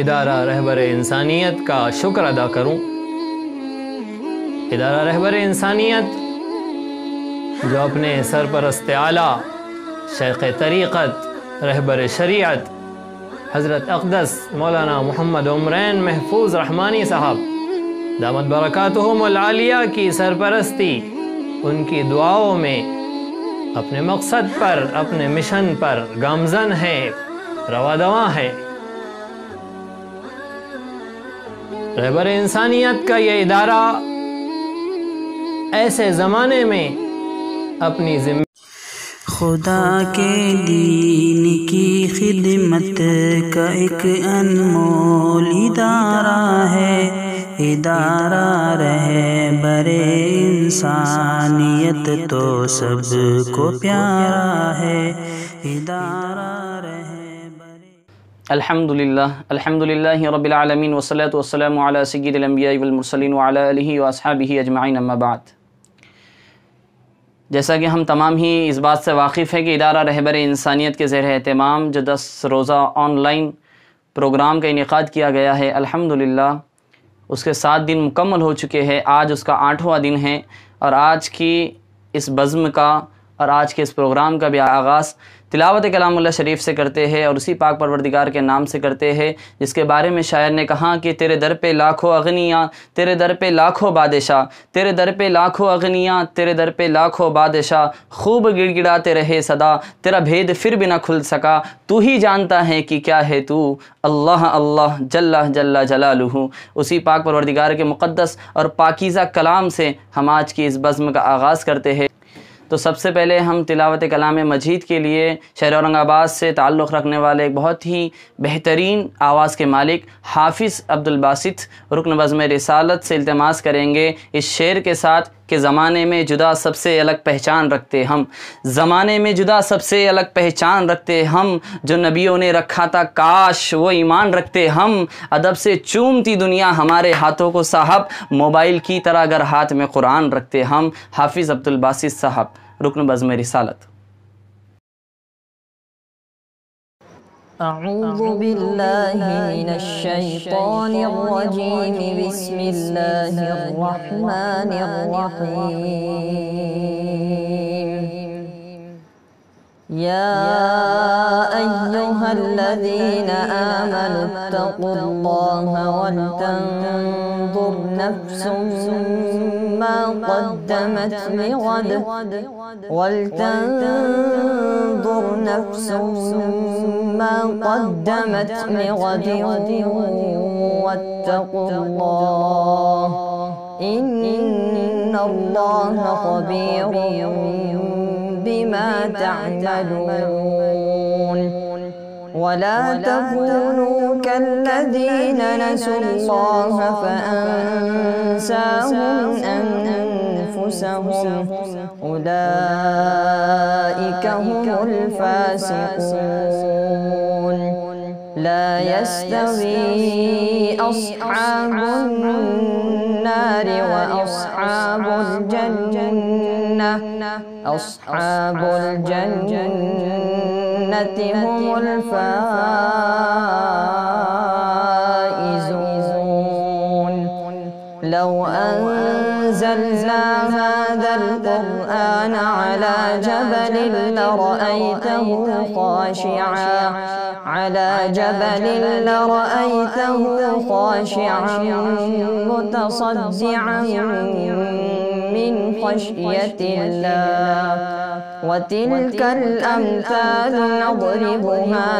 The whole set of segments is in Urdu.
ادارہ رہبر انسانیت کا شکر ادا کروں۔ ادارہ رہبر انسانیت جو اپنے سرپرست اعلیٰ، شیخ طریقت، رہبر شریعت حضرت اقدس مولانا محمد عمرین محفوظ رحمانی صاحب دامت برکاتہم العالیہ کی سرپرستی، ان کی دعاؤں میں اپنے مقصد پر، اپنے مشن پر گامزن ہے، رواں ہے۔ رہبر انسانیت کا یہ ادارہ ایسے زمانے میں اپنی ذمہ خدا کے دین کی خدمت کا ایک انمول ادارہ ہے، ادارہ رہبر انسانیت تو سب کو پیارا ہے، ادارہ رہبر۔ الحمدللہ رب العالمین والصلاة والسلام علی سید الانبیاء والمرسلین وعلی آلہ واصحابہ اجمعین، اما بعد۔ جیسا کہ ہم تمام ہی اس بات سے واقف ہے کہ ادارہ رہبر انسانیت کے زیر اہتمام جو 10 روزہ آن لائن پروگرام کا انعقاد کیا گیا ہے، الحمدللہ اس کے 7 دن مکمل ہو چکے ہیں۔ آج اس کا 8واں دن ہے، اور آج کی اس بزم کا اور آج کے اس پروگرام کا بھی آغاز تلاوت کلام اللہ شریف سے کرتے ہیں، اور اسی پاک پروردگار کے نام سے کرتے ہیں، جس کے بارے میں شاعر نے کہا کہ تیرے در پہ لاکھوں اغنیاں، تیرے در پہ لاکھوں بادشاہ، تیرے در پہ لاکھوں اغنیاں، تیرے در پہ لاکھوں بادشاہ، خوب گڑ گڑاتے رہے صدا، تیرا بھید پھر بھی نہ کھل سکا، تو ہی جانتا ہے کہ کیا ہے تو، اللہ اللہ جل جل جلالہ۔ اسی پاک پروردگار کے مقدس اور پاکیزہ کلام سے ہم آج کی اس بزم کا آغاز کرتے ہیں۔ تو سب سے پہلے ہم تلاوت کلام مجید کے لیے شہر اورنگ آباد سے تعلق رکھنے والے ایک بہت ہی بہترین آواز کے مالک حافظ عبدالباسط رکن بزم رسالت سے التماس کریں گے اس شعر کے ساتھ کہ زمانے میں جدا سب سے الگ پہچان رکھتے ہم، زمانے میں جدا سب سے الگ پہچان رکھتے ہم، جو نبیوں نے رکھا تھا کاش وہ ایمان رکھتے ہم، ادب سے چومتی دنیا ہمارے ہاتھوں کو صاحب، موبائل کی طرح اگر ہاتھ میں قرآن رکھتے ہم۔ حافظ عبدالباسط صاحب رکن بزم رسالت۔ اعوذ باللہ من الشیطان الرجیم، بسم اللہ الرحمن الرحیم۔ یا ایہا الذین آمنوا اتقوا اللہ ولتنظر نفس ما قدمت لغد، ولتنظر نفس ما قدمت لغد واتقوا اللہ ان اللہ خبیر بما تعملون۔ ولا تكونوا كالذين نسوا الله فأنساهم أنفسهم أولئك هم الفاسقون۔ لا يستوي أصحاب النار وأصحاب الجنة، أصحاب الجنة هم الفائزون۔ لو أنزلنا هذا القرآن على جبل لرأيته خاشعا متصدعا من خشية الله، وتلك الأمثال نضربها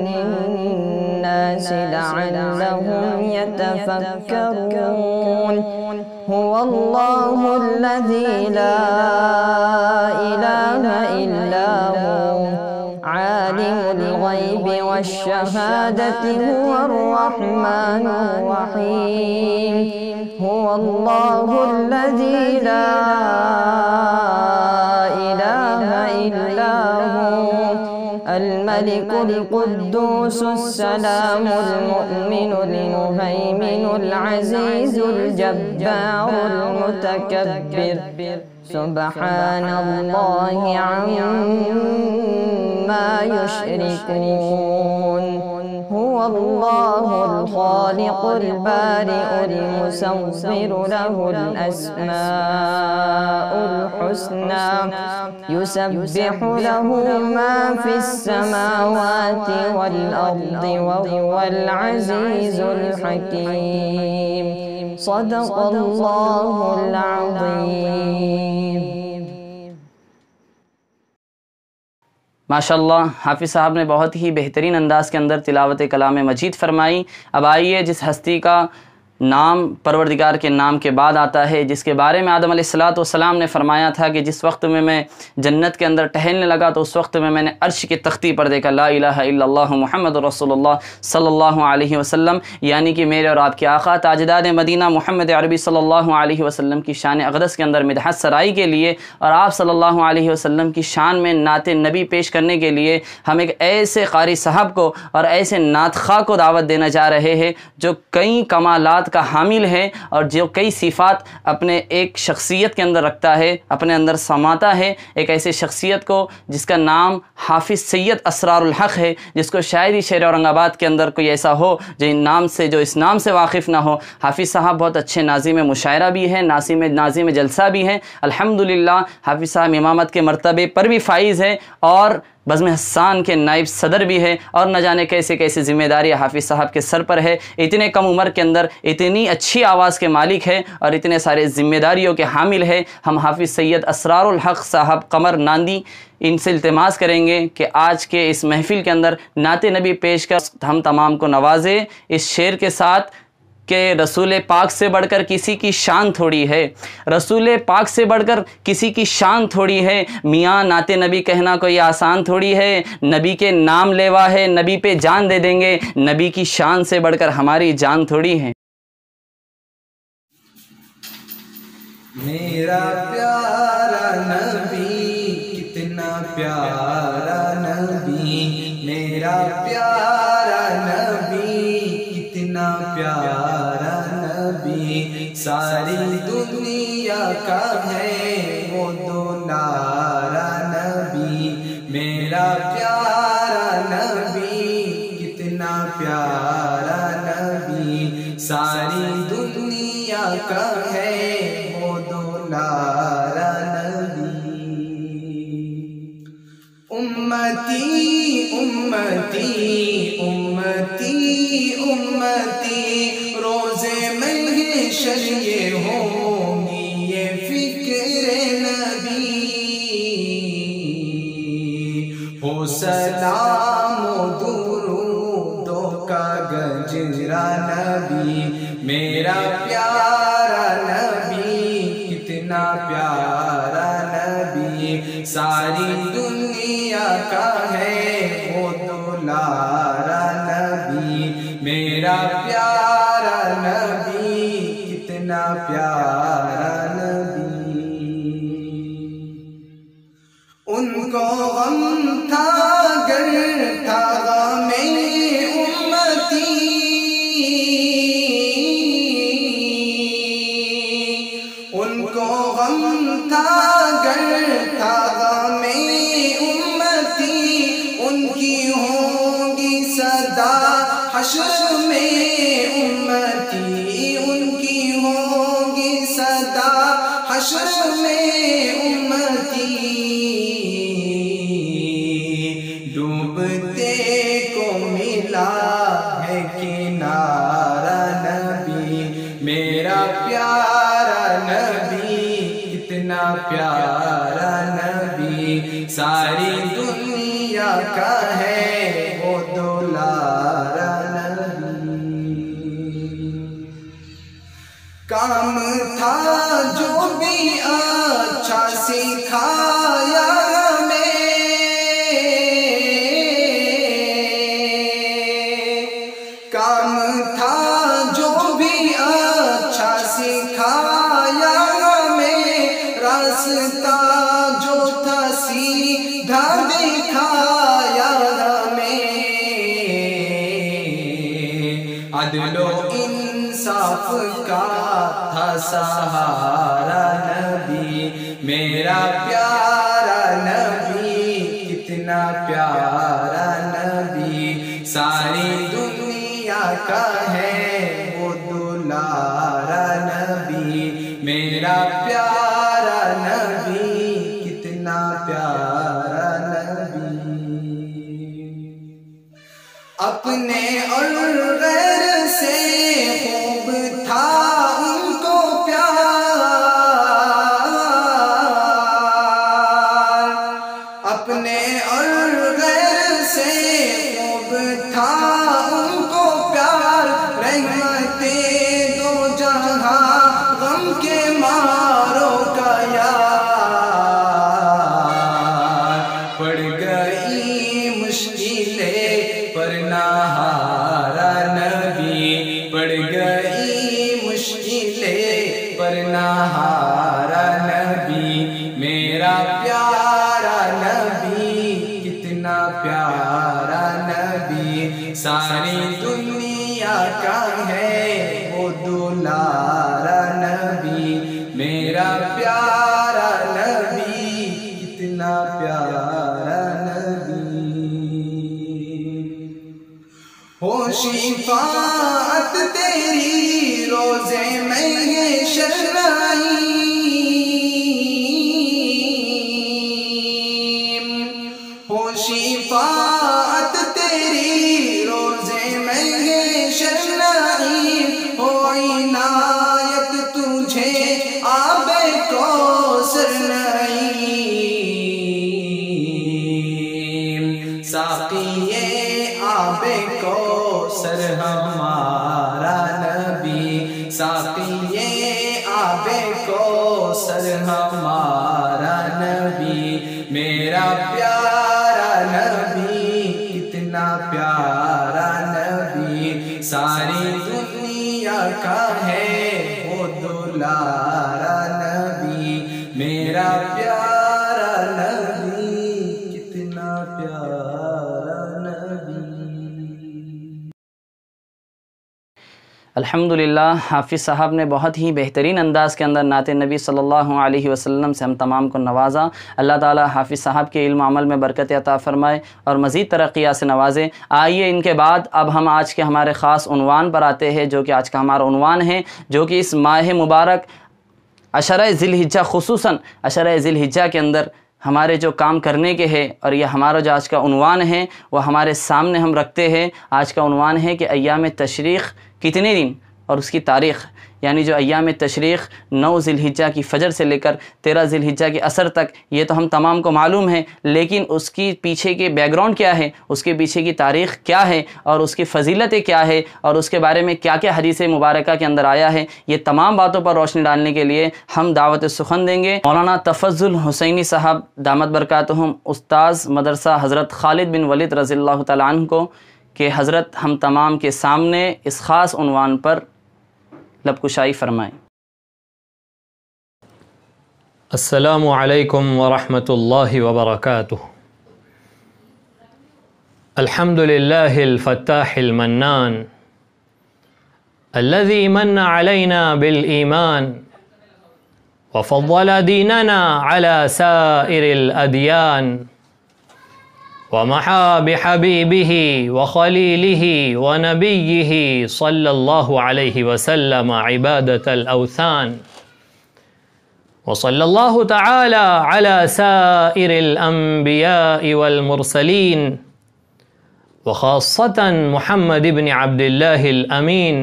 للناس لعلهم يتفكرون۔ هو الله الذي لا إله إلا هو عالم الغيب والشهادة هو الرحمن الرحيم۔ هو الله الذي لا إله إلا هو الملك القدوس السلام المؤمن المهيمن العزيز الجبار المتكبر، سبحان الله عما يشركون۔ هو الله الخالق البارئ المصور له الأسماء الحسنى يسبح له ما في السماوات والأرض وهو العزيز الحكيم صدق الله العظيم. ماشاءاللہ حافظ صاحب نے بہت ہی بہترین انداز کے اندر تلاوت کلام مجید فرمائی. اب آئیے جس ہستی کا نام پروردگار کے نام کے بعد آتا ہے، جس کے بارے میں آدم علیہ السلام نے فرمایا تھا کہ جس وقت میں جنت کے اندر ٹہلنے لگا تو اس وقت میں نے عرش کی تختی پر دیکھا لا الہ الا اللہ محمد رسول اللہ صلی اللہ علیہ وسلم، یعنی کہ میرے اور آپ کے آقا تاجدار مدینہ محمد عربی صلی اللہ علیہ وسلم کی شان اقدس کے اندر مدحت سرائی کے لیے اور آپ صلی اللہ علیہ وسلم کی شان میں نعت نبی پیش کرنے کے لیے ہم ایک ایسے قاری صاحب کو اور ایسے نعت خواہ کو دعوت دینا جا رہے ہیں جو کئی کمالات کا حامل ہے اور جو کئی صفات اپنے ایک شخصیت کے اندر رکھتا ہے، اپنے اندر سماتا ہے. ایک ایسے شخصیت کو جس کا نام حافظ سید اسرار الحق ہے، جس کو شاید ہی شہر اورنگ آباد کے اندر کوئی ایسا ہو جو اس نام سے واقف نہ ہو. حافظ صاحب بہت اچھے ناظم مشاعرہ بھی ہیں، ناظم جلسہ بھی ہیں. الحمدللہ حافظ صاحب امامت کے مرتبے پر بھی فائز ہے اور بزم حسان کے نائب صدر بھی ہے اور نہ جانے کیسے کیسے ذمہ داری حافظ صاحب کے سر پر ہے. اتنے کم عمر کے اندر اتنی اچھی آواز کے مالک ہے اور اتنے سارے ذمہ داریوں کے حامل ہے. ہم حافظ سید اسرار الحق صاحب قمر ناندی ان سے التماس کریں گے کہ آج کے اس محفل کے اندر نعت نبی پیش کر ہم تمام کو نوازے اس شعر کے ساتھ کہ رسول پاک سے بڑھ کر کسی کی شان تھوڑی ہے، رسول پاک سے بڑھ کر کسی کی شان تھوڑی ہے، میاں نعت نبی کہنا کوئی آسان تھوڑی ہے، نبی کے نام لیوا ہے نبی پہ جان دے دیں گے، نبی کی شان سے بڑھ کر ہماری جان تھوڑی ہے. میرا پیارا نبی کتنا پیارا نبی، میرا پیارا نبی کتنا پیارا نبی، ساری دنیا کا ہے وہ دولارا نبی. میرا پیارا نبی کتنا پیارا نبی، ساری دنیا کا ہے امتی امتی امتی امتی روزے محشر یہ ہوگی یہ فکر نبی، ہو سلام و درودوں کا گجرا نبی. میرا پیارا نبی کتنا پیارا نبی، ساری دنیا کا ہے وہ دولارا نبی. میرا پیارا نبی کتنا پیارا نبی. ان کو غم تھا گر تھا غم امتی، ان کو غم تھا گر تھا غم امتی، ان کی ہوگی صدا حشر میں امتی، ان کی ہوگی صدا حشر میں امتی. ڈوبتے کو ملا ہے کنارہ نبی، میرا پیارا نبی کتنا پیارا نبی، ساری دنیا کا ہے وہ دولارا نبی. کام تھا جو بھی اچھا سکھایا ہمیں، کام تھا جو بھی اچھا سکھایا ہمیں، راستہ جو تھا سیدھا دکھایا ہمیں. عدل و انصاف کا تھا سہارا نبی، میرا پیارا نبی کتنا پیارا نبی، ساری دنیا کا ہے وہ دلارا نبی، میرا پیارا نبی، کتنا پیارا نبی، اپنے اور غیر سے خوب تھا ان کو پیار، اپنے اور غیر سے خوب تھا ان کو پیار، رحمتیں دو جہاں غم کے ماروں کا یار، پڑ گئی مشکلیں پر نہ ہارا نبی، پڑ گئی مشکلیں پر نہ ہارا نبی، میرا پیارا نبی، کتنا پیارا نبی، ساری دنیا کا ہے وہ دلارا نبی، میرا پیارا نبی، کتنا پیارا نبی، ہو شفاعت تیری روزے میں شرعی، ہو شفاعت تیری روزے میں شرعی، ہو عنایت تجھے آب کوثر نعیم، ساقی آب کوثر ہمارا نبی، ساقی آب کوثر ہمارا نبی، میرا پیارا نبی، کتنا پیارا نبی، ساری دنیا کا ہے وہ دلارا نبی، میرا پیارا نبی، کتنا پیارا نبی۔ الحمدللہ حافظ صاحب نے بہت ہی بہترین انداز کے اندر نعت نبی صلی اللہ علیہ وسلم سے ہم تمام کو نوازا۔ اللہ تعالی حافظ صاحب کے علم و عمل میں برکت عطا فرمائے اور مزید ترقیات سے نوازے۔ آئیے ان کے بعد اب ہم آج کے ہمارے خاص عنوان پر آتے ہیں، جو کہ آج کا ہمارا عنوان ہے، جو کہ اس ماہ مبارک عشرہ ذی الحجہ، خصوصاً عشرہ ذی الحجہ کے اندر ہمارے جو کام کرنے کے ہیں، اور یہ ہمارا جو آج کا عنوان ہے وہ ہمارے سامنے ہم رکھتے ہیں۔ آج کا عنوان ہے کہ ایام تشریق کتنے دن اور اس کی تاریخ، یعنی جو ایام تشریق 9 ذی الحجہ کی فجر سے لے کر 13 ذی الحجہ کے عصر تک، یہ تو ہم تمام کو معلوم ہے، لیکن اس کی پیچھے کے بیک گراؤنڈ کیا ہے، اس کے پیچھے کی تاریخ کیا ہے، اور اس کی فضیلتیں کیا ہے، اور اس کے بارے میں کیا کیا حدیث مبارکہ کے اندر آیا ہے، یہ تمام باتوں پر روشنی ڈالنے کے لیے ہم دعوت سخن دیں گے مولانا تفضل حسینی صاحب دامت برکاتہم، استاذ مدرسہ حضرت خالد بن ولید رضی اللہ تعالیٰ عنہ کو، کہ حضرت ہم تمام کے سامنے اس خاص عنوان پر لب کشائی فرمائیں۔ السلام علیکم ورحمۃ اللہ وبرکاتہ۔ الحمد للہ الفتاح المنان الذي من علينا بالإيمان وفضل ديننا على سائر الأديان ومحى بحبيبه وخليله ونبيه صلى الله عليه وسلم عبادة الأوثان، وصلى الله تعالى على سائر الأنبياء والمرسلين، وخاصة محمد بن عبد الله الأمين،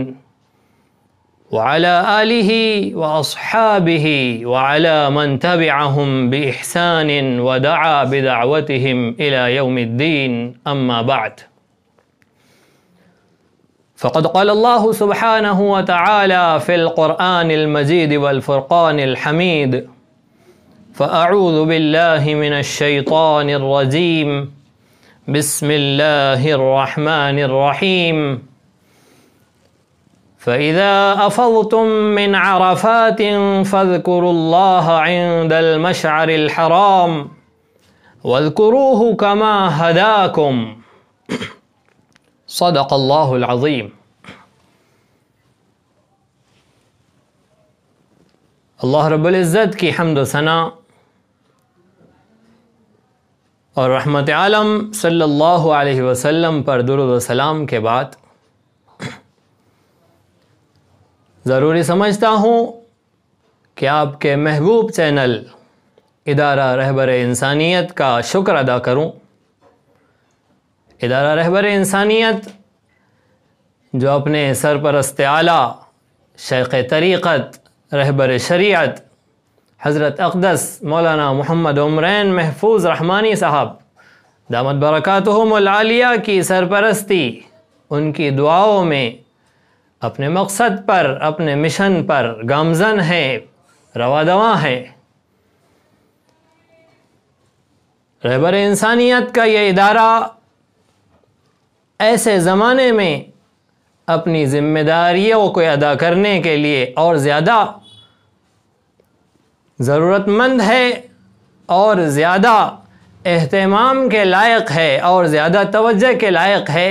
وعلى آله وأصحابه وعلى من تبعهم بإحسان ودعا بدعوتهم إلى يوم الدين، أما بعد، فقد قال الله سبحانه وتعالى في القرآن المجيد والفرقان الحميد: فأعوذ بالله من الشيطان الرجيم، بسم الله الرحمن الرحيم، فإذا أفضتم من عرفات فاذكروا الله عند المشعر الحرام واذكروه كما هداكم، صدق الله العظيم۔ اللہ رب العزت کی حمد و ثنا اور رحمت عالم صلی اللہ علیہ وسلم پر درود و سلام کے بعد ضروری سمجھتا ہوں کہ آپ کے محبوب چینل ادارہ رہبر انسانیت کا شکر ادا کروں۔ ادارہ رہبر انسانیت جو اپنے سرپرست اعلیٰ شیخ طریقت رہبر شریعت حضرت اقدس مولانا محمد عمرین محفوظ رحمانی صاحب دامت برکاتہم العالیہ کی سرپرستی، ان کی دعاؤں میں اپنے مقصد پر، اپنے مشن پر گامزن ہے، رواں ہے۔ رہبر انسانیت کا یہ ادارہ ایسے زمانے میں اپنی ذمہ داریوں کو ادا کرنے کے لیے اور زیادہ ضرورت مند ہے اور زیادہ اہتمام کے لائق ہے اور زیادہ توجہ کے لائق ہے،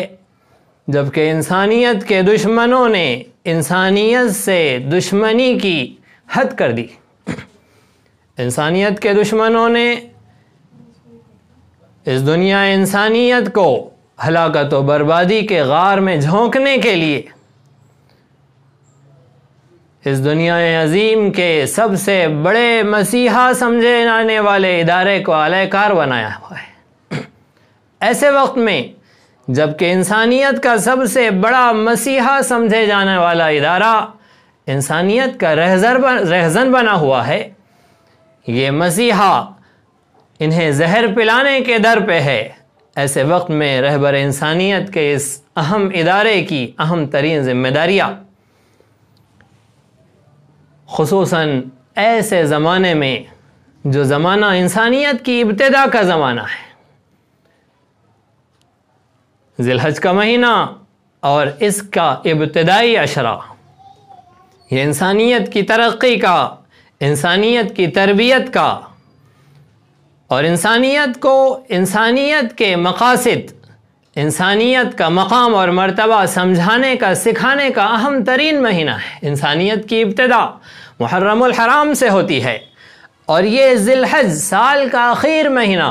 جبکہ انسانیت کے دشمنوں نے انسانیت سے دشمنی کی حد کر دی۔ انسانیت کے دشمنوں نے اس دنیا انسانیت کو ہلاکت و بربادی کے غار میں جھونکنے کے لیے اس دنیا عظیم کے سب سے بڑے مسیحا سمجھے جانے والے ادارے کو اعلی کار بنایا ہوا ہے۔ ایسے وقت میں جب کہ انسانیت کا سب سے بڑا مسیحا سمجھے جانے والا ادارہ انسانیت کا رہزن بنا ہوا ہے، یہ مسیحا انہیں زہر پلانے کے در پہ ہے، ایسے وقت میں رہبر انسانیت کے اس اہم ادارے کی اہم ترین ذمہ داریاں، خصوصاً ایسے زمانے میں جو زمانہ انسانیت کی ابتدا کا زمانہ ہے، ذی الحج کا مہینہ اور اس کا ابتدائی عشرہ، یہ انسانیت کی ترقی کا، انسانیت کی تربیت کا اور انسانیت کو انسانیت کے مقاصد، انسانیت کا مقام اور مرتبہ سمجھانے کا، سکھانے کا اہم ترین مہینہ ہے۔ انسانیت کی ابتدا محرم الحرام سے ہوتی ہے اور یہ ذی الحج سال کا آخر مہینہ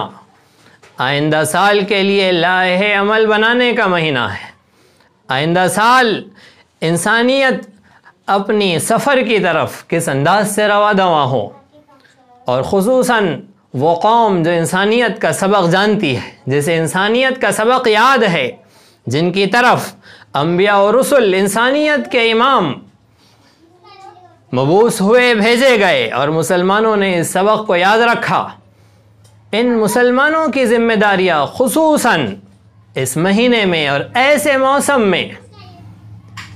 آئندہ سال کے لیے لائحہ عمل بنانے کا مہینہ ہے۔ آئندہ سال انسانیت اپنی سفر کی طرف کس انداز سے رواں دواں ہو، اور خصوصاً وہ قوم جو انسانیت کا سبق جانتی ہے، جسے انسانیت کا سبق یاد ہے، جن کی طرف انبیاء و رسل انسانیت کے امام مبعوث ہوئے، بھیجے گئے، اور مسلمانوں نے اس سبق کو یاد رکھا۔ ان مسلمانوں کی ذمہ داریاں خصوصاً اس مہینے میں اور ایسے موسم میں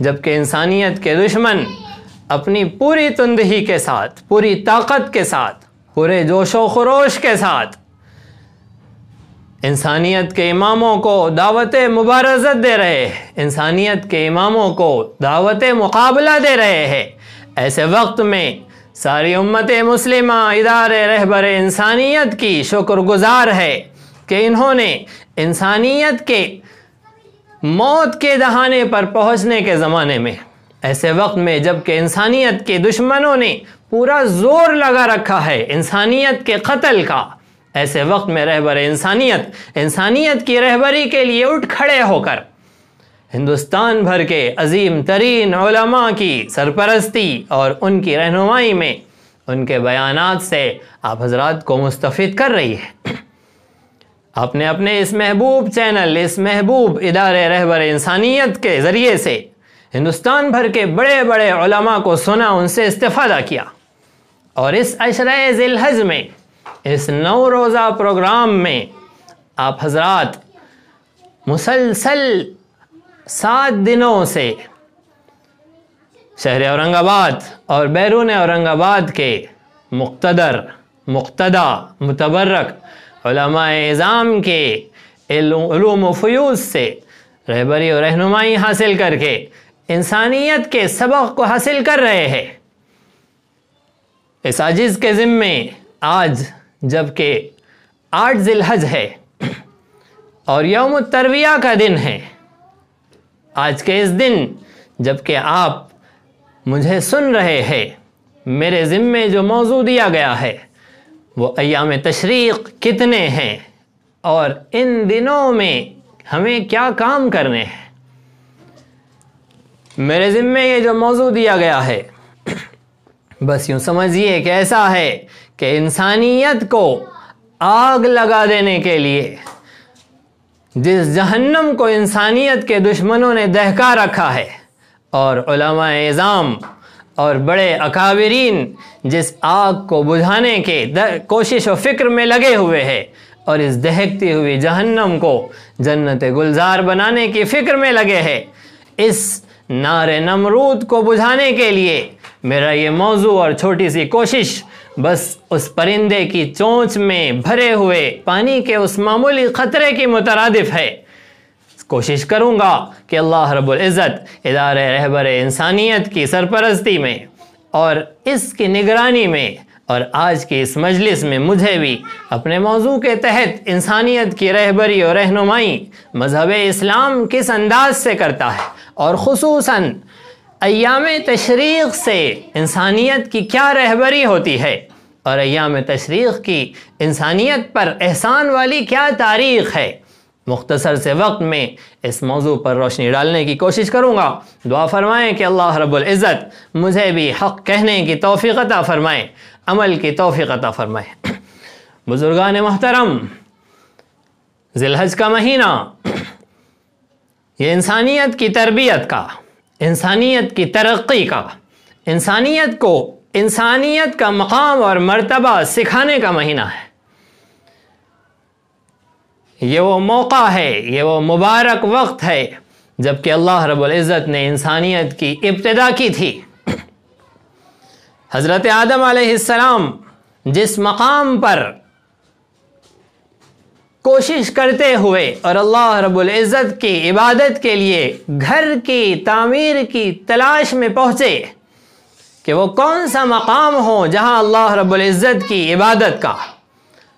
جبکہ انسانیت کے دشمن اپنی پوری تندہی کے ساتھ، پوری طاقت کے ساتھ، پورے جوش و خروش کے ساتھ انسانیت کے اماموں کو دعوت مبارزت دے رہے ہیں، انسانیت کے اماموں کو دعوت مقابلہ دے رہے ہیں، ایسے وقت میں ساری امت مسلمہ ادارے رہبر انسانیت کی شکر گزار ہے کہ انہوں نے انسانیت کے موت کے دہانے پر پہنچنے کے زمانے میں، ایسے وقت میں جب کہ انسانیت کے دشمنوں نے پورا زور لگا رکھا ہے انسانیت کے قتل کا، ایسے وقت میں رہبر انسانیت کی رہبری کے لیے اٹھ کھڑے ہو کر ہندوستان بھر کے عظیم ترین علماء کی سرپرستی اور ان کی رہنمائی میں ان کے بیانات سے آپ حضرات کو مستفید کر رہی ہے۔ آپ نے اپنے اس محبوب چینل، اس محبوب ادارے رہبر انسانیت کے ذریعے سے ہندوستان بھر کے بڑے بڑے علماء کو سنا، ان سے استفادہ کیا، اور اس عشرہ ذی الحج میں، اس 9 روزہ پروگرام میں آپ حضرات مسلسل 7 دنوں سے شہر اورنگ آباد اور بیرون اورنگ آباد کے مقتدر، مقتدہ، متبرک علماء اعظام کے علوم و فیوض سے رہبری اور رہنمائی حاصل کر کے انسانیت کے سبق کو حاصل کر رہے ہیں۔ اس عاجز کے ذمے آج جب کہ 8 ذی الحج ہے اور یوم الترویہ کا دن ہے، آج کے اس دن جب کہ آپ مجھے سن رہے ہیں، میرے ذمے جو موضوع دیا گیا ہے وہ ایام تشریق کتنے ہیں اور ان دنوں میں ہمیں کیا کام کرنے ہیں۔ میرے ذمے یہ جو موضوع دیا گیا ہے بس یوں سمجھیے کہ ایسا ہے کہ انسانیت کو آگ لگا دینے کے لیے جس جہنم کو انسانیت کے دشمنوں نے دہکا رکھا ہے، اور علماء اعظام اور بڑے اکابرین جس آگ کو بجھانے کے کوشش و فکر میں لگے ہوئے ہیں، اور اس دہکتی ہوئی جہنم کو جنت گلزار بنانے کی فکر میں لگے ہیں، اس نار نمرود کو بجھانے کے لیے میرا یہ موضوع اور چھوٹی سی کوشش بس اس پرندے کی چونچ میں بھرے ہوئے پانی کے اس معمولی قطرے کی مترادف ہے۔ کوشش کروں گا کہ اللہ رب العزت ادارے رہبر انسانیت کی سرپرستی میں اور اس کی نگرانی میں اور آج کی اس مجلس میں مجھے بھی اپنے موضوع کے تحت انسانیت کی رہبری اور رہنمائی مذہب اسلام کس انداز سے کرتا ہے، اور خصوصاً ایام تشریق سے انسانیت کی کیا رہبری ہوتی ہے، اور ایام تشریق کی انسانیت پر احسان والی کیا تاریخ ہے، مختصر سے وقت میں اس موضوع پر روشنی ڈالنے کی کوشش کروں گا۔ دعا فرمائیں کہ اللہ رب العزت مجھے بھی حق کہنے کی توفیق عطا فرمائیں، عمل کی توفیق عطا فرمائیں۔ بزرگان محترم، ذی الحج کا مہینہ یہ انسانیت کی تربیت کا، انسانیت کی ترقی کا، انسانیت کو انسانیت کا مقام اور مرتبہ سکھانے کا مہینہ ہے۔ یہ وہ موقع ہے، یہ وہ مبارک وقت ہے جب کہ اللہ رب العزت نے انسانیت کی ابتدا کی تھی۔ حضرت آدم علیہ السلام جس مقام پر کوشش کرتے ہوئے اور اللہ رب العزت کی عبادت کے لیے گھر کی تعمیر کی تلاش میں پہنچے کہ وہ کون سا مقام ہو جہاں اللہ رب العزت کی عبادت کا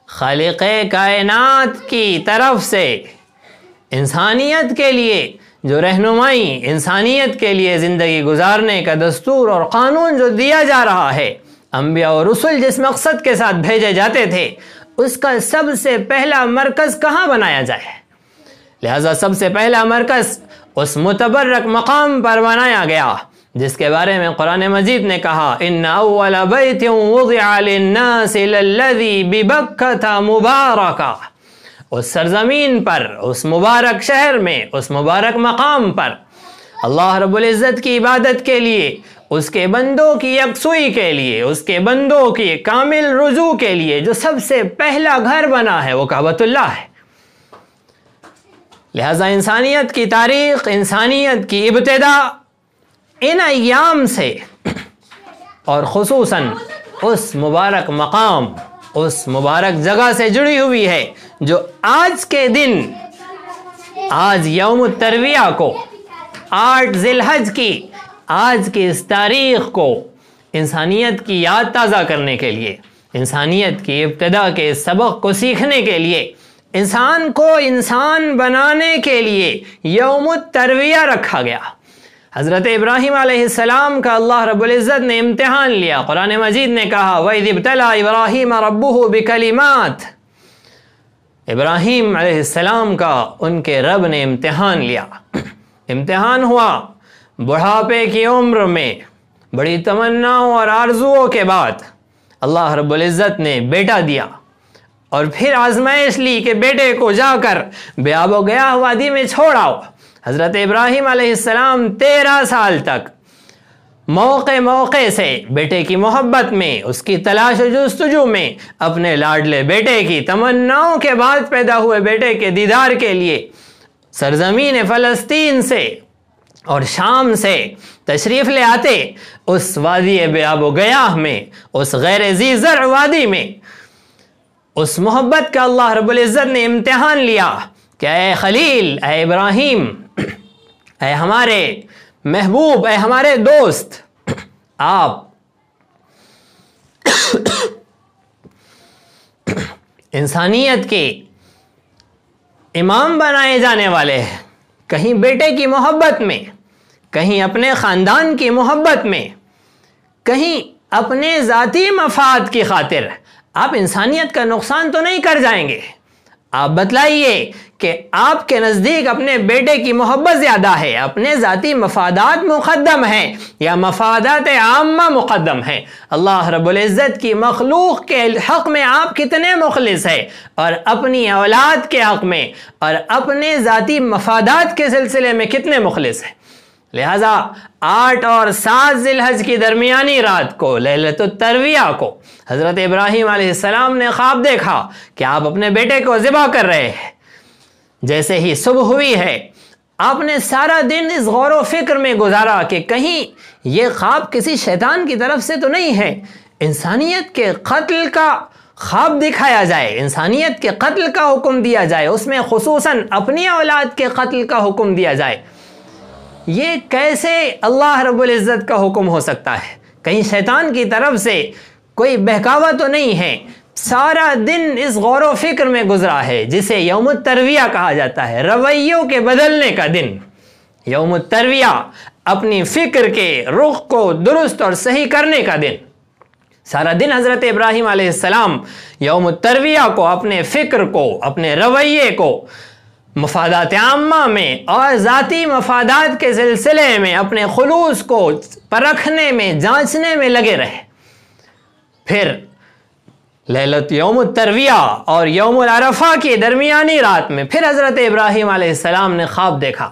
خالق کائنات کی طرف سے انسانیت کے لیے جو رہنمائی، انسانیت کے لیے زندگی گزارنے کا دستور اور قانون جو دیا جا رہا ہے، انبیاء اور رسل جس مقصد کے ساتھ بھیجے جاتے تھے، اس کا سب سے پہلا مرکز کہاں بنایا جائے؟ لہذا سب سے پہلا مرکز اس متبرک مقام پر بنایا گیا جس کے بارے میں قرآن مجید نے کہا ان اول بیت وضع للناس للذی ببکۃ مبارکا، اس سرزمین پر، اس مبارک شہر میں، اس مبارک مقام پر اللہ رب العزت کی عبادت کے لیے، اس کے بندوں کی یکسوئی کے لیے، اس کے بندوں کی کامل رجوع کے لیے جو سب سے پہلا گھر بنا ہے وہ کعبۃ اللہ ہے۔ لہذا انسانیت کی تاریخ، انسانیت کی ابتدا ان ایام سے اور خصوصاً اس مبارک مقام، اس مبارک جگہ سے جڑی ہوئی ہے جو آج کے دن، آج یوم الترویہ کو، 8 ذی الحج کی آج کی اس تاریخ کو انسانیت کی یاد تازہ کرنے کے لیے، انسانیت کی ابتدا کے سبق کو سیکھنے کے لیے، انسان کو انسان بنانے کے لیے یوم الترویہ رکھا گیا۔ حضرت ابراہیم علیہ السلام کا اللہ رب العزت نے امتحان لیا۔ قرآن مجید نے کہا وَإِذِ ابْتَلَىٰ إِبْرَاهِيمَ رَبُّهُ بِكَلِمَاتٍ، ابراہیم علیہ السلام کا ان کے رب نے امتحان لیا۔ امتحان ہوا بڑھاپے کی عمر میں، بڑی تمناؤں اور آرزوؤں کے بعد اللہ رب العزت نے بیٹا دیا، اور پھر آزمائش لی کہ بیٹے کو جا کر بے آب و گیاہ وادی میں چھوڑ آؤ۔ حضرت ابراہیم علیہ السلام 13 سال تک موقع سے بیٹے کی محبت میں، اس کی تلاش و جستجو میں، اپنے لاڈلے بیٹے کی تمناؤں کے بعد پیدا ہوئے بیٹے کے دیدار کے لیے سرزمین فلسطین سے اور شام سے تشریف لے آتے، اس وادی بے آب و گیاہ میں، اس غیر ذی زرع وادی میں، اس محبت کا اللہ رب العزت نے امتحان لیا کہ اے خلیل، اے ابراہیم، اے ہمارے محبوب، اے ہمارے دوست، آپ انسانیت کے امام بنائے جانے والے ہیں۔ کہیں بیٹے کی محبت میں، کہیں اپنے خاندان کی محبت میں، کہیں اپنے ذاتی مفاد کی خاطر آپ انسانیت کا نقصان تو نہیں کر جائیں گے؟ آپ بتلائیے کہ آپ کے نزدیک اپنے بیٹے کی محبت زیادہ ہے، اپنے ذاتی مفادات مقدم ہیں یا مفادات عامہ مقدم ہیں؟ اللہ رب العزت کی مخلوق کے حق میں آپ کتنے مخلص ہیں، اور اپنی اولاد کے حق میں اور اپنے ذاتی مفادات کے سلسلے میں کتنے مخلص ہیں؟ لہٰذا 8 اور 7 ذی الحج کی درمیانی رات کو، لیلۃ الترویہ کو، حضرت ابراہیم علیہ السلام نے خواب دیکھا کہ آپ اپنے بیٹے کو ذبح کر رہے ہیں۔ جیسے ہی صبح ہوئی ہے، آپ نے سارا دن اس غور و فکر میں گزارا کہ کہیں یہ خواب کسی شیطان کی طرف سے تو نہیں ہے، انسانیت کے قتل کا خواب دکھایا جائے، انسانیت کے قتل کا حکم دیا جائے، اس میں خصوصاً اپنی اولاد کے قتل کا حکم دیا جائے، یہ کیسے اللہ رب العزت کا حکم ہو سکتا ہے؟ کہیں شیطان کی طرف سے کوئی بہکاوا تو نہیں ہے؟ سارا دن اس غور و فکر میں گزرا ہے، جسے یوم الترویہ کہا جاتا ہے، رویوں کے بدلنے کا دن۔ یوم الترویہ اپنی فکر کے رخ کو درست اور صحیح کرنے کا دن۔ سارا دن حضرت ابراہیم علیہ السلام یوم الترویہ کو، اپنے فکر کو، اپنے رویے کو مفادات عامہ میں اور ذاتی مفادات کے سلسلے میں اپنے خلوص کو پرکھنے میں، جانچنے میں لگے رہے۔ پھر لیلۃ یوم الترویہ اور یوم العرفہ کی درمیانی رات میں پھر حضرت ابراہیم علیہ السلام نے خواب دیکھا۔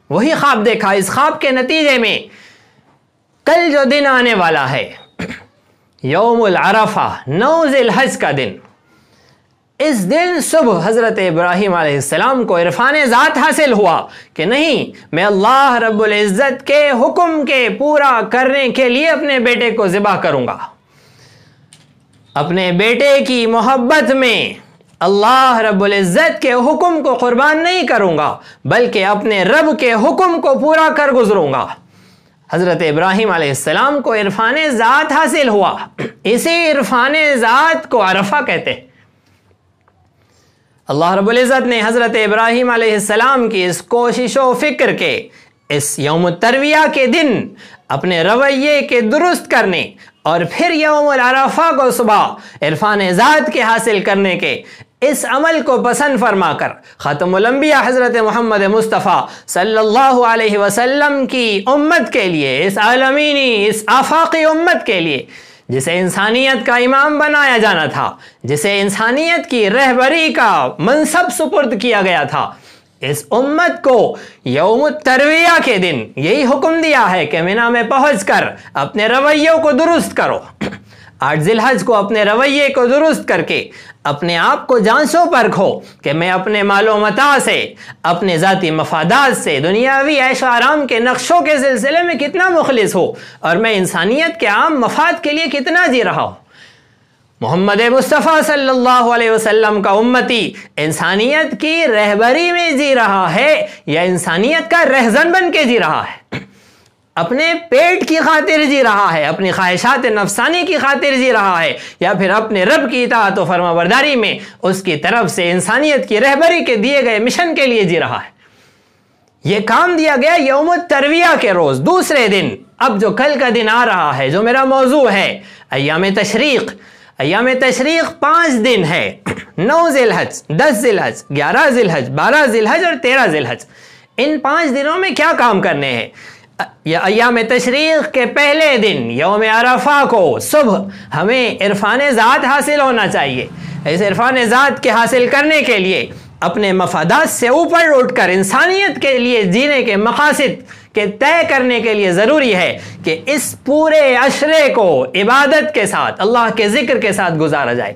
وہی خواب دیکھا، اس خواب کے نتیجے میں کل جو دن آنے والا ہے، یوم العرفہ، 9 ذی الحج کا دن، اس دن صبح حضرت ابراہیم علیہ السلام کو عرفان ذات حاصل ہوا کہ نہیں، میں اللہ رب العزت کے حکم کے پورا کرنے کے لیے اپنے بیٹے کو ذبح کروں گا، اپنے بیٹے کی محبت میں اللہ رب العزت کے حکم کو قربان نہیں کروں گا، بلکہ اپنے رب کے حکم کو پورا کر گزروں گا۔ حضرت ابراہیم علیہ السلام کو عرفان ذات حاصل ہوا، اسی عرفان ذات کو عرفہ کہتے ہیں۔ اللہ رب العزت نے حضرت ابراہیم علیہ السلام کی اس کوشش و فکر کے، اس یوم الترویہ کے دن اپنے رویے کے درست کرنے اور پھر یوم العرفہ کو صبح عرفان ذات کے حاصل کرنے کے اس عمل کو پسند فرما کر خاتم الانبیاء حضرت محمد مصطفیٰ صلی اللہ علیہ وسلم کی امت کے لیے، اس عالمینی، اس آفاقی امت کے لیے، جسے انسانیت کا امام بنایا جانا تھا، جسے انسانیت کی رہبری کا منصب سپرد کیا گیا تھا، اس امت کو یوم الترویہ کے دن یہی حکم دیا ہے کہ مینا میں پہنچ کر اپنے رویوں کو درست کرو۔ 8 ذی الحج کو اپنے رویے کو درست کر کے اپنے آپ کو جانچو پرکھو کہ میں اپنے مال و متاع سے، اپنے ذاتی مفادات سے، دنیاوی عیش و آرام کے نقشوں کے سلسلے میں کتنا مخلص ہوں، اور میں انسانیت کے عام مفاد کے لیے کتنا جی رہا ہوں۔ محمد مصطفیٰ صلی اللہ علیہ وسلم کا امتی انسانیت کی رہبری میں جی رہا ہے یا انسانیت کا رہزن بن کے جی رہا ہے؟ اپنے پیٹ کی خاطر جی رہا ہے، اپنی خواہشات نفسانی کی خاطر جی رہا ہے، یا پھر اپنے رب کی اطاعت و فرما برداری میں اس کی طرف سے انسانیت کی رہبری کے دیے گئے مشن کے لیے جی رہا ہے؟ یہ کام دیا گیا یوم الترویہ کے روز، دوسرے دن۔ اب جو کل کا دن آ رہا ہے، جو میرا موضوع ہے، ایام تشریق۔ ایام تشریق 5 دن ہے، 9 ذی الحج، 10 ذی الحج، 11 ذی الحج، 12 ذی الحج اور 13 ذی الحج۔ ان 5 دنوں میں کیا کام کرنے ہیں؟ ایام تشریق کے پہلے دن یوم عرفہ کو صبح ہمیں عرفان ذات حاصل ہونا چاہیے۔ اس عرفان ذات کے حاصل کرنے کے لیے اپنے مفادات سے اوپر اٹھ کر انسانیت کے لیے جینے کے مقاصد کے طے کرنے کے لیے ضروری ہے کہ اس پورے عشرے کو عبادت کے ساتھ، اللہ کے ذکر کے ساتھ گزارا جائے۔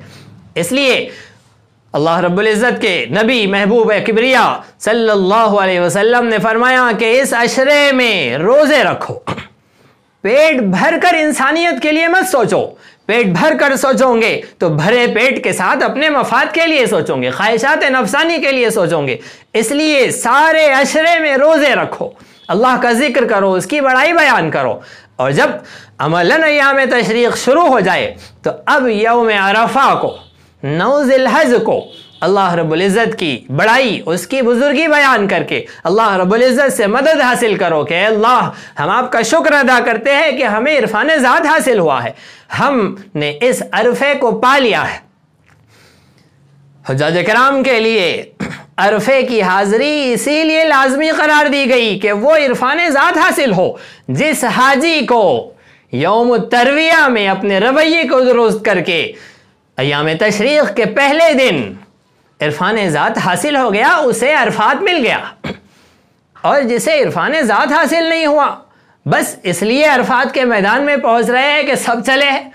اس لیے اللہ رب العزت کے نبی محبوب کبریا صلی اللہ علیہ وسلم نے فرمایا کہ اس عشرے میں روزے رکھو، پیٹ بھر کر انسانیت کے لیے مت سوچو۔ پیٹ بھر کر سوچوں گے تو بھرے پیٹ کے ساتھ اپنے مفاد کے لیے سوچوں گے، خواہشات نفسانی کے لیے سوچوں گے۔ اس لیے سارے عشرے میں روزے رکھو، اللہ کا ذکر کرو، اس کی بڑائی بیان کرو، اور جب عملاً ایام تشریق شروع ہو جائے تو اب یوم عرفہ کو، 9 ذی الحج کو اللہ رب العزت کی بڑائی، اس کی بزرگی بیان کر کے اللہ رب العزت سے مدد حاصل کرو کہ اے اللہ، ہم آپ کا شکر ادا کرتے ہیں کہ ہمیں عرفان ذات حاصل ہوا ہے، ہم نے اس عرفے کو پا لیا ہے۔ حجاج کرام کے لیے عرفے کی حاضری اسی لیے لازمی قرار دی گئی کہ وہ عرفان ذات حاصل ہو. جس حاجی کو یوم الترویہ میں اپنے رویے کو درست کر کے ایام تشریق کے پہلے دن عرفان ذات حاصل ہو گیا اسے عرفات مل گیا، اور جسے عرفان ذات حاصل نہیں ہوا بس اس لیے عرفات کے میدان میں پہنچ رہے ہیں کہ سب چلے ہیں.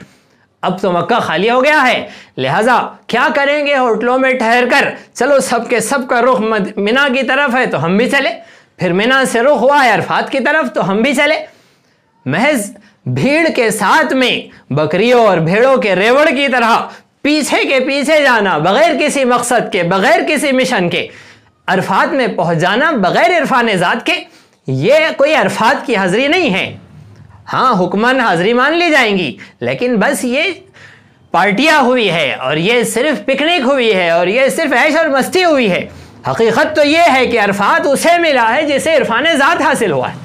اب تو مکہ خالی ہو گیا ہے، لہٰذا کیا کریں گے، ہوٹلوں میں ٹھہر کر چلو سب کے سب کا رخ منا کی طرف ہے تو ہم بھی چلے، پھر منا سے رخ ہوا ہے عرفات کی طرف تو ہم بھی چلے. محض بھیڑ کے ساتھ میں بکریوں اور بھیڑوں کے ریوڑ کی طرح پیچھے کے پیچھے جانا، بغیر کسی مقصد کے، بغیر کسی مشن کے عرفات میں پہنچ جانا بغیر عرفان ذات کے، یہ کوئی عرفات کی حاضری نہیں ہے. ہاں حکمن حاضری مان لی جائیں گی، لیکن بس یہ پارٹیاں ہوئی ہے اور یہ صرف پکنک ہوئی ہے اور یہ صرف عیش اور مستی ہوئی ہے. حقیقت تو یہ ہے کہ عرفات اسے ملا ہے جسے عرفان ذات حاصل ہوا ہے.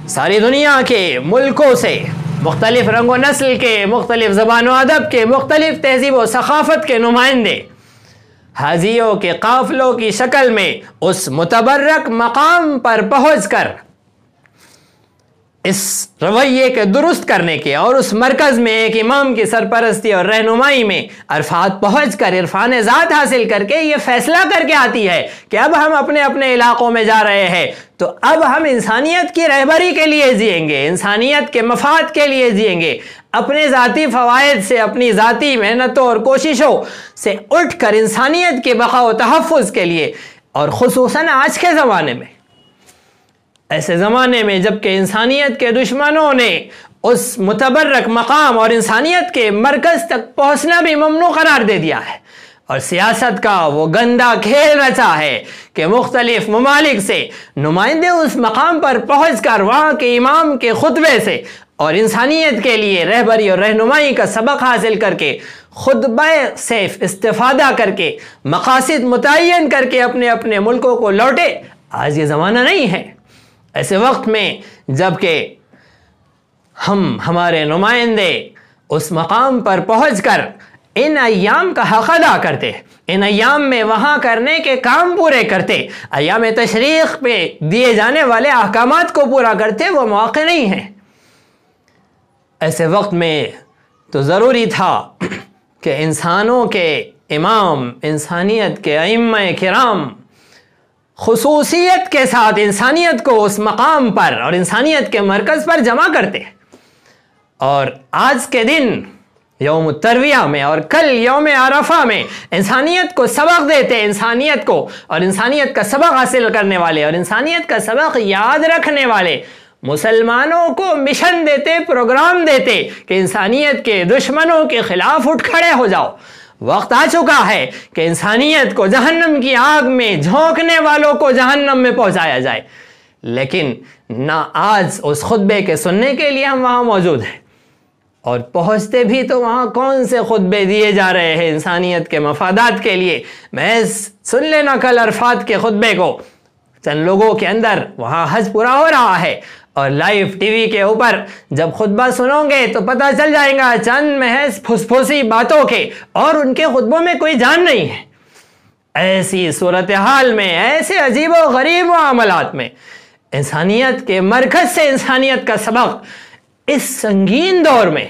ساری دنیا کے ملکوں سے، مختلف رنگ و نسل کے، مختلف زبان و ادب کے، مختلف تہذیب و ثقافت کے نمائندے حاجیوں کے قافلوں کی شکل میں اس متبرک مقام پر پہنچ کر اس رویے کے درست کرنے کے اور اس مرکز میں ایک امام کی سرپرستی اور رہنمائی میں عرفات پہنچ کر عرفان ذات حاصل کر کے یہ فیصلہ کر کے آتی ہے کہ اب ہم اپنے اپنے علاقوں میں جا رہے ہیں تو اب ہم انسانیت کی رہبری کے لیے جئیں گے، انسانیت کے مفاد کے لیے جئیں گے، اپنے ذاتی فوائد سے، اپنی ذاتی محنتوں اور کوششوں سے اٹھ کر انسانیت کے بقا و تحفظ کے لیے. اور خصوصاً آج کے زمانے میں، ایسے زمانے میں جب کہ انسانیت کے دشمنوں نے اس متبرک مقام اور انسانیت کے مرکز تک پہنچنا بھی ممنوع قرار دے دیا ہے اور سیاست کا وہ گندا کھیل رچا ہے کہ مختلف ممالک سے نمائندے اس مقام پر پہنچ کر وہاں کے امام کے خطبے سے اور انسانیت کے لیے رہبری اور رہنمائی کا سبق حاصل کر کے خطبہ سے استفادہ کر کے مقاصد متعین کر کے اپنے اپنے ملکوں کو لوٹے. آج یہ زمانہ نہیں ہے. ایسے وقت میں جب کہ ہمارے نمائندے اس مقام پر پہنچ کر ان ایام کا حق ادا کرتے، ان ایام میں وہاں کرنے کے کام پورے کرتے، ایام تشریق پہ دیے جانے والے احکامات کو پورا کرتے، وہ موقع نہیں ہے. ایسے وقت میں تو ضروری تھا کہ انسانوں کے امام، انسانیت کے ائمہ کرام خصوصیت کے ساتھ انسانیت کو اس مقام پر اور انسانیت کے مرکز پر جمع کرتے، اور آج کے دن یوم الترویہ میں اور کل یوم عرفہ میں انسانیت کو سبق دیتے، انسانیت کو اور انسانیت کا سبق حاصل کرنے والے اور انسانیت کا سبق یاد رکھنے والے مسلمانوں کو مشن دیتے، پروگرام دیتے کہ انسانیت کے دشمنوں کے خلاف اٹھ کھڑے ہو جاؤ. وقت آ چکا ہے کہ انسانیت کو جہنم کی آگ میں جھونکنے والوں کو جہنم میں پہنچایا جائے. لیکن نہ آج اس خطبے کے سننے کے لیے ہم وہاں موجود ہیں، اور پہنچتے بھی تو وہاں کون سے خطبے دیے جا رہے ہیں انسانیت کے مفادات کے لیے. محض سن لینا کل عرفات کے خطبے کو، چند لوگوں کے اندر وہاں حج پورا ہو رہا ہے، اور لائیو ٹی وی کے اوپر جب خطبہ سنو گے تو پتہ چل جائے گا چند محض پھسپھوسی باتوں کے، اور ان کے خطبوں میں کوئی جان نہیں ہے. ایسی صورتحال میں، ایسے عجیب و غریب معاملات میں انسانیت کے مرکز سے انسانیت کا سبق اس سنگین دور میں،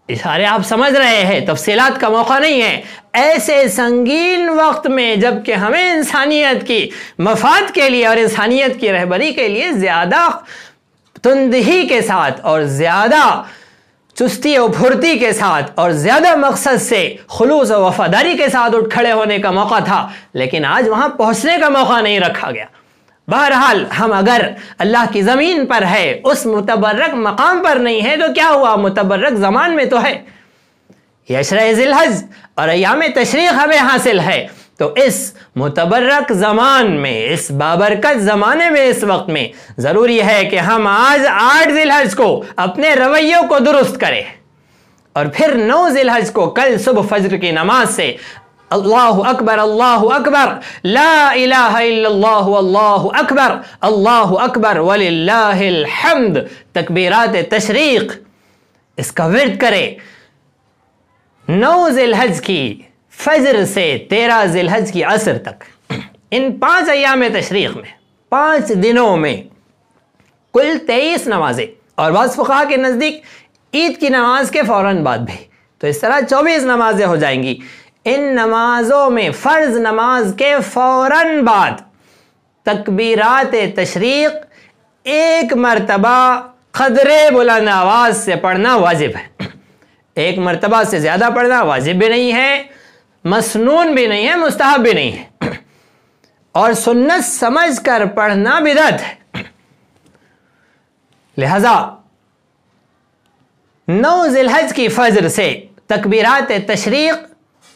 اشارے آپ سمجھ رہے ہیں، تفصیلات کا موقع نہیں ہے، ایسے سنگین وقت میں جب کہ ہمیں انسانیت کی مفاد کے لیے اور انسانیت کی رہبری کے لیے زیادہ تندہی کے ساتھ اور زیادہ چستی و پھرتی کے ساتھ اور زیادہ مقصد سے خلوص و وفاداری کے ساتھ اٹھ کھڑے ہونے کا موقع تھا، لیکن آج وہاں پہنچنے کا موقع نہیں رکھا گیا. بہرحال ہم اگر اللہ کی زمین پر ہے، اس متبرک مقام پر نہیں ہے تو کیا ہوا، متبرک زمان میں تو ہے. یہ عشرہ ذی الحج اور ایام تشریق ہمیں حاصل ہے، تو اس متبرک زمان میں، اس بابرکت زمانے میں، اس وقت میں ضروری ہے کہ ہم آج 8 ذی الحج کو اپنے رویوں کو درست کریں، اور پھر 9 ذی الحج کو کل صبح فجر کی نماز سے اللہ اکبر لا الہ الا اللہ واللہ اکبر اللہ اکبر وللہ الحمد، تکبیرات تشریق اس کا ورد کرے. 9 ذی الحج کی فجر سے 13 ذی الحج کی عصر تک، ان 5 ایام تشریق میں 5 دنوں میں کل 23 نمازیں، اور بعض فقہا کے نزدیک عید کی نماز کے فوراً بعد بھی، تو اس طرح 24 نمازیں ہو جائیں گی۔ ان نمازوں میں فرض نماز کے فوراً بعد تکبیرات تشریق ایک مرتبہ قدرے بلند آواز سے پڑھنا واجب ہے۔ ایک مرتبہ سے زیادہ پڑھنا واجب بھی نہیں ہے، مسنون بھی نہیں ہے، مستحب بھی نہیں ہے، اور سنت سمجھ کر پڑھنا بدعت ہے۔ لہذا 9 ذی الحج کی فجر سے تکبیرات تشریق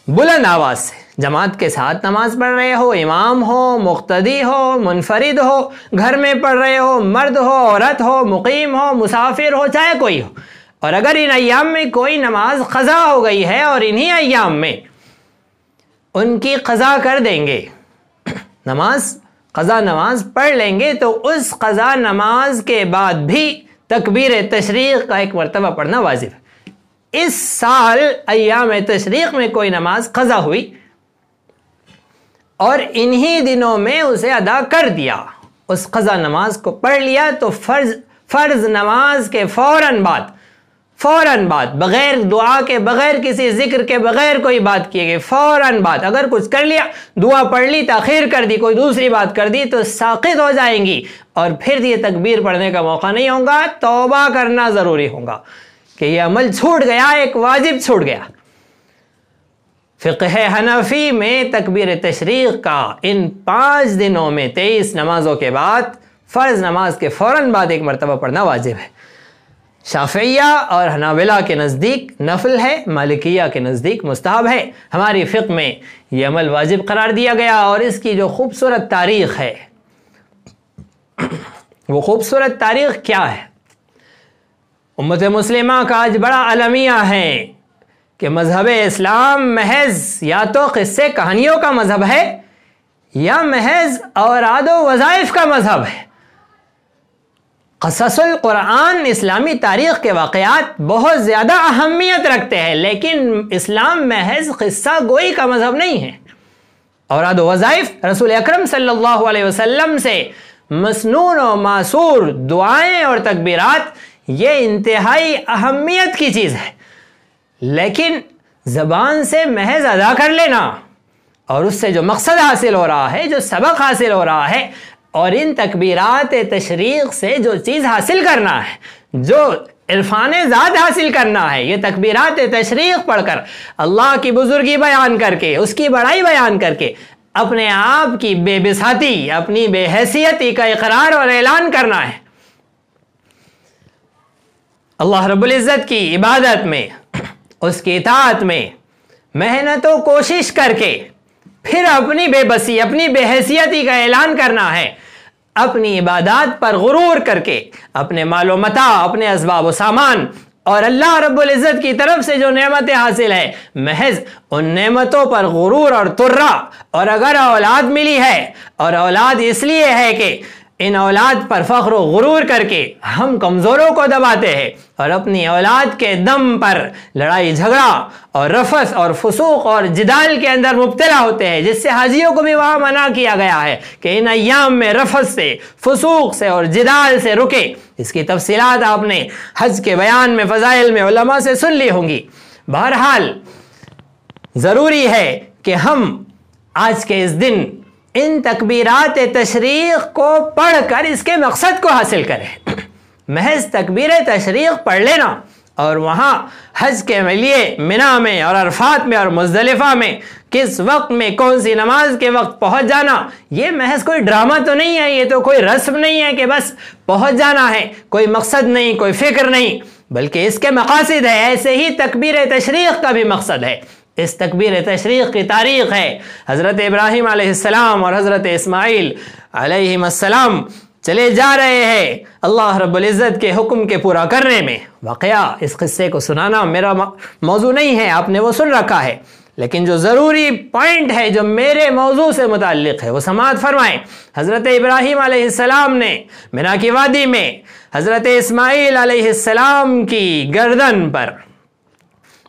بلند آواز سے جماعت کے ساتھ نماز پڑھ رہے ہو، امام ہو، مقتدی ہو، منفرد ہو، گھر میں پڑھ رہے ہو، مرد ہو، عورت ہو، مقیم ہو، مسافر ہو، چاہے کوئی ہو، اور اگر ان ایام میں کوئی نماز قضا ہو گئی ہے اور انہی ایام میں ان کی قضا کر دیں گے، قضا نماز پڑھ لیں گے، تو اس قضا نماز کے بعد بھی تکبیر تشریق کا ایک مرتبہ پڑھنا واجب ہے۔ اس سال ایام تشریق میں کوئی نماز قضا ہوئی اور انہی دنوں میں اسے ادا کر دیا، اس قضا نماز کو پڑھ لیا، تو فرض نماز کے فوراً بعد بغیر دعا کے، بغیر کسی ذکر کے، بغیر کوئی بات کیے گئے، فوراً بعد اگر کچھ کر لیا، دعا پڑھ لی، تاخیر کر دی، کوئی دوسری بات کر دی، تو ساقط ہو جائیں گی اور پھر یہ تکبیر پڑھنے کا موقع نہیں ہوگا، توبہ کرنا ضروری ہوگا کہ یہ عمل چھوٹ گیا، ایک واجب چھوٹ گیا۔ فقہ حنفی میں تکبیر تشریق کا ان 5 دنوں میں 23 نمازوں کے بعد فرض نماز کے فوراً بعد ایک مرتبہ پڑھنا واجب ہے۔ شافعیہ اور حنابلہ کے نزدیک نفل ہے، مالکیہ کے نزدیک مستحب ہے۔ ہماری فقہ میں یہ عمل واجب قرار دیا گیا، اور اس کی جو خوبصورت تاریخ ہے، وہ خوبصورت تاریخ کیا ہے؟ امت مسلمہ کا آج بڑا المیہ ہے کہ مذہب اسلام محض یا تو قصے کہانیوں کا مذہب ہے یا محض اوراد و وظائف کا مذہب ہے۔ قصص القرآن اسلامی تاریخ کے واقعات بہت زیادہ اہمیت رکھتے ہیں، لیکن اسلام محض قصہ گوئی کا مذہب نہیں ہے۔ اوراد و وظائف رسول اکرم صلی اللہ علیہ وسلم سے مسنون و معصور دعائیں اور تکبیرات یہ انتہائی اہمیت کی چیز ہے، لیکن زبان سے محض ادا کر لینا اور اس سے جو مقصد حاصل ہو رہا ہے، جو سبق حاصل ہو رہا ہے، اور ان تکبیرات تشریق سے جو چیز حاصل کرنا ہے، جو عرفان ذات حاصل کرنا ہے، یہ تکبیرات تشریق پڑھ کر اللہ کی بزرگی بیان کر کے، اس کی بڑائی بیان کر کے اپنے آپ کی بے بساطی، اپنی بے حیثیتی کا اقرار اور اعلان کرنا ہے۔ اللہ رب العزت کی عبادت میں، اس کی اطاعت میں محنت و کوشش کر کے پھر اپنی بے بسی، اپنی بے حیثیتی کا اعلان کرنا ہے، اپنی عبادات پر غرور کر کے، اپنے مال و متاع، اپنے اسباب و سامان اور اللہ رب العزت کی طرف سے جو نعمتیں حاصل ہے، محض ان نعمتوں پر غرور اور ترا، اور اگر اولاد ملی ہے اور اولاد اس لیے ہے کہ ان اولاد پر فخر و غرور کر کے ہم کمزوروں کو دباتے ہیں اور اپنی اولاد کے دم پر لڑائی جھگڑا اور رفث اور فسوق اور جدال کے اندر مبتلا ہوتے ہیں، جس سے حاجیوں کو بھی وہاں منع کیا گیا ہے کہ ان ایام میں رفث سے، فسوق سے اور جدال سے رکے۔ اس کی تفصیلات آپ نے حج کے بیان میں، فضائل میں علماء سے سن لی ہوں گی۔ بہرحال ضروری ہے کہ ہم آج کے اس دن ان تکبیرات تشریق کو پڑھ کر اس کے مقصد کو حاصل کریں۔ محض تکبیر تشریق پڑھ لینا اور وہاں حج کے لیے منا میں اور عرفات میں اور مزدلفہ میں کس وقت میں کون سی نماز کے وقت پہنچ جانا، یہ محض کوئی ڈرامہ تو نہیں ہے، یہ تو کوئی رسم نہیں ہے کہ بس پہنچ جانا ہے، کوئی مقصد نہیں، کوئی فکر نہیں، بلکہ اس کے مقاصد ہے۔ ایسے ہی تکبیر تشریق کا بھی مقصد ہے۔ اس تکبیر تشریق کی تاریخ ہے حضرت ابراہیم علیہ السلام اور حضرت اسماعیل علیہ السلام چلے جا رہے ہیں اللہ رب العزت کے حکم کے پورا کرنے میں۔ واقعہ اس قصے کو سنانا میرا موضوع نہیں ہے، آپ نے وہ سن رکھا ہے، لیکن جو ضروری پوائنٹ ہے جو میرے موضوع سے متعلق ہے وہ سماعت فرمائیں۔ حضرت ابراہیم علیہ السلام نے منا کی وادی میں حضرت اسماعیل علیہ السلام کی گردن پر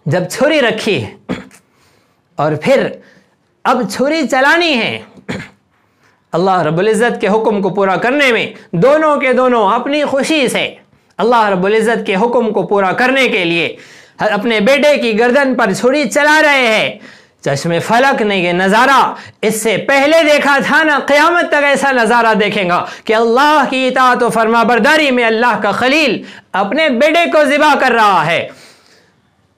جب چھری رکھی اور پھر اب چھری چلانی ہے اللہ رب العزت کے حکم کو پورا کرنے میں، دونوں کے دونوں اپنی خوشی سے اللہ رب العزت کے حکم کو پورا کرنے کے لیے اپنے بیٹے کی گردن پر چھری چلا رہے ہیں۔ چشم فلک نے یہ نظارہ اس سے پہلے دیکھا تھا نہ قیامت تک ایسا نظارہ دیکھیں گا کہ اللہ کی اطاعت و فرما برداری میں اللہ کا خلیل اپنے بیٹے کو ذبح کر رہا ہے۔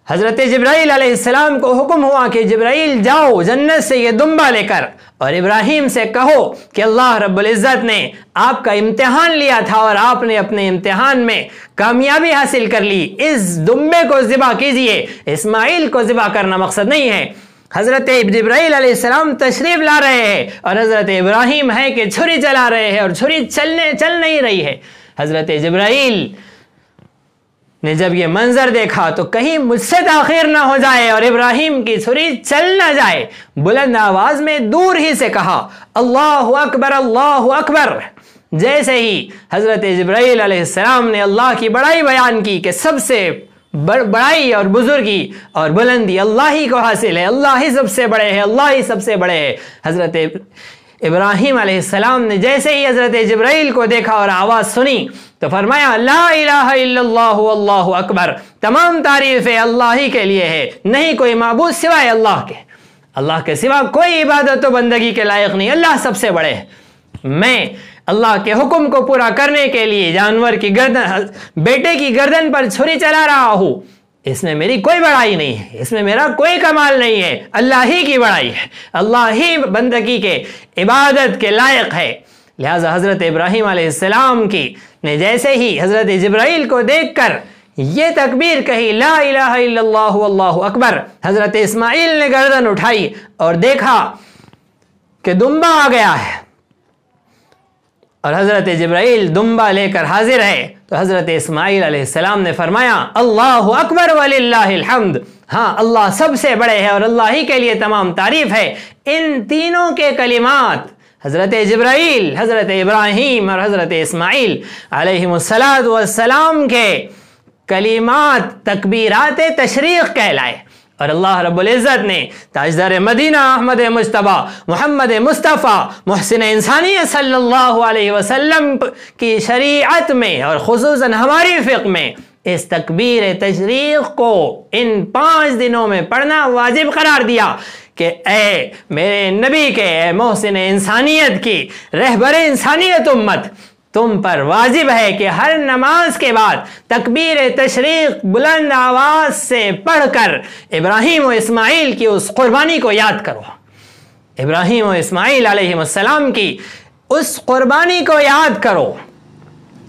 حضرت جبرائیل علیہ السلام کو حکم ہوا کہ جبرائیل جاؤ جنت سے یہ دمبا لے کر اور ابراہیم سے کہو کہ اللہ رب العزت نے آپ کا امتحان لیا تھا اور آپ نے اپنے امتحان میں کامیابی حاصل کر لی، اس دمبے کو ذبح کیجئے۔ اسماعیل کو ذبح کرنا مقصد نہیں ہے۔ حضرت جبرائیل علیہ السلام تشریف لا رہے ہیں اور حضرت ابراہیم ہے کہ چھری چلا رہے ہیں اور چھری چل نہیں رہی ہے۔ حضرت جبرائیل نے جب یہ منظر دیکھا تو کہیں مجھ سے تاخیر نہ ہو جائے اور ابراہیم کی چھری چل نہ جائے، بلند آواز میں دور ہی سے کہا اللہ اکبر اللہ اکبر۔ جیسے ہی حضرت جبرائیل علیہ السلام نے اللہ کی بڑائی بیان کی کہ سب سے بڑائی اور بزرگی اور بلندی اللہ ہی کو حاصل ہے، اللہ ہی سب سے بڑے ہیں، اللہ ہی سب سے بڑے ہیں، حضرت ابراہیم علیہ السلام نے جیسے ہی حضرت جبرائیل کو دیکھا اور آواز سنی تو فرمایا لا الہ الا اللہ واللہ اکبر، تمام تعریفیں اللہ ہی کے لیے ہے، نہیں کوئی معبود سوائے اللہ کے، اللہ کے سوا کوئی عبادت و بندگی کے لائق نہیں، اللہ سب سے بڑے ہے۔ میں اللہ کے حکم کو پورا کرنے کے لیے جانور کی گردن، بیٹے کی گردن پر چھری چلا رہا ہوں، اس میں میری کوئی بڑائی نہیں ہے، اس میں میرا کوئی کمال نہیں ہے، اللہ ہی کی بڑائی ہے، اللہ ہی بندگی کے عبادت کے لائق ہے۔ لہٰذا حضرت ابراہیم علیہ السلام کی نے جیسے ہی حضرت جبرائیل کو دیکھ کر یہ تکبیر کہی لا الہ الا اللہ واللہ اکبر، حضرت اسماعیل نے گردن اٹھائی اور دیکھا کہ دمبا آ گیا ہے اور حضرت جبرائیل دمبا لے کر حاضر ہے تو حضرت اسماعیل علیہ السلام نے فرمایا اللہ اکبر وللہ الحمد، ہاں اللہ سب سے بڑے ہے اور اللہ ہی کے لیے تمام تعریف ہے۔ ان تینوں کے کلمات حضرت جبرائیل، حضرت ابراہیم اور حضرت اسماعیل علیہم السلام کے کلمات تکبیرات تشریق کہلائے، اور اللہ رب العزت نے تاجدار مدینہ احمد مجتبی محمد مصطفیٰ محسن انسانیت صلی اللہ علیہ وسلم کی شریعت میں اور خصوصاً ہماری فقہ میں اس تکبیر تشریق کو ان 5 دنوں میں پڑھنا واجب قرار دیا کہ اے میرے نبی کے، اے محسن انسانیت کی رہبر انسانیت امت، تم پر واجب ہے کہ ہر نماز کے بعد تکبیر تشریق بلند آواز سے پڑھ کر ابراہیم و اسماعیل کی اس قربانی کو یاد کرو، ابراہیم و اسماعیل علیہ السلام کی اس قربانی کو یاد کرو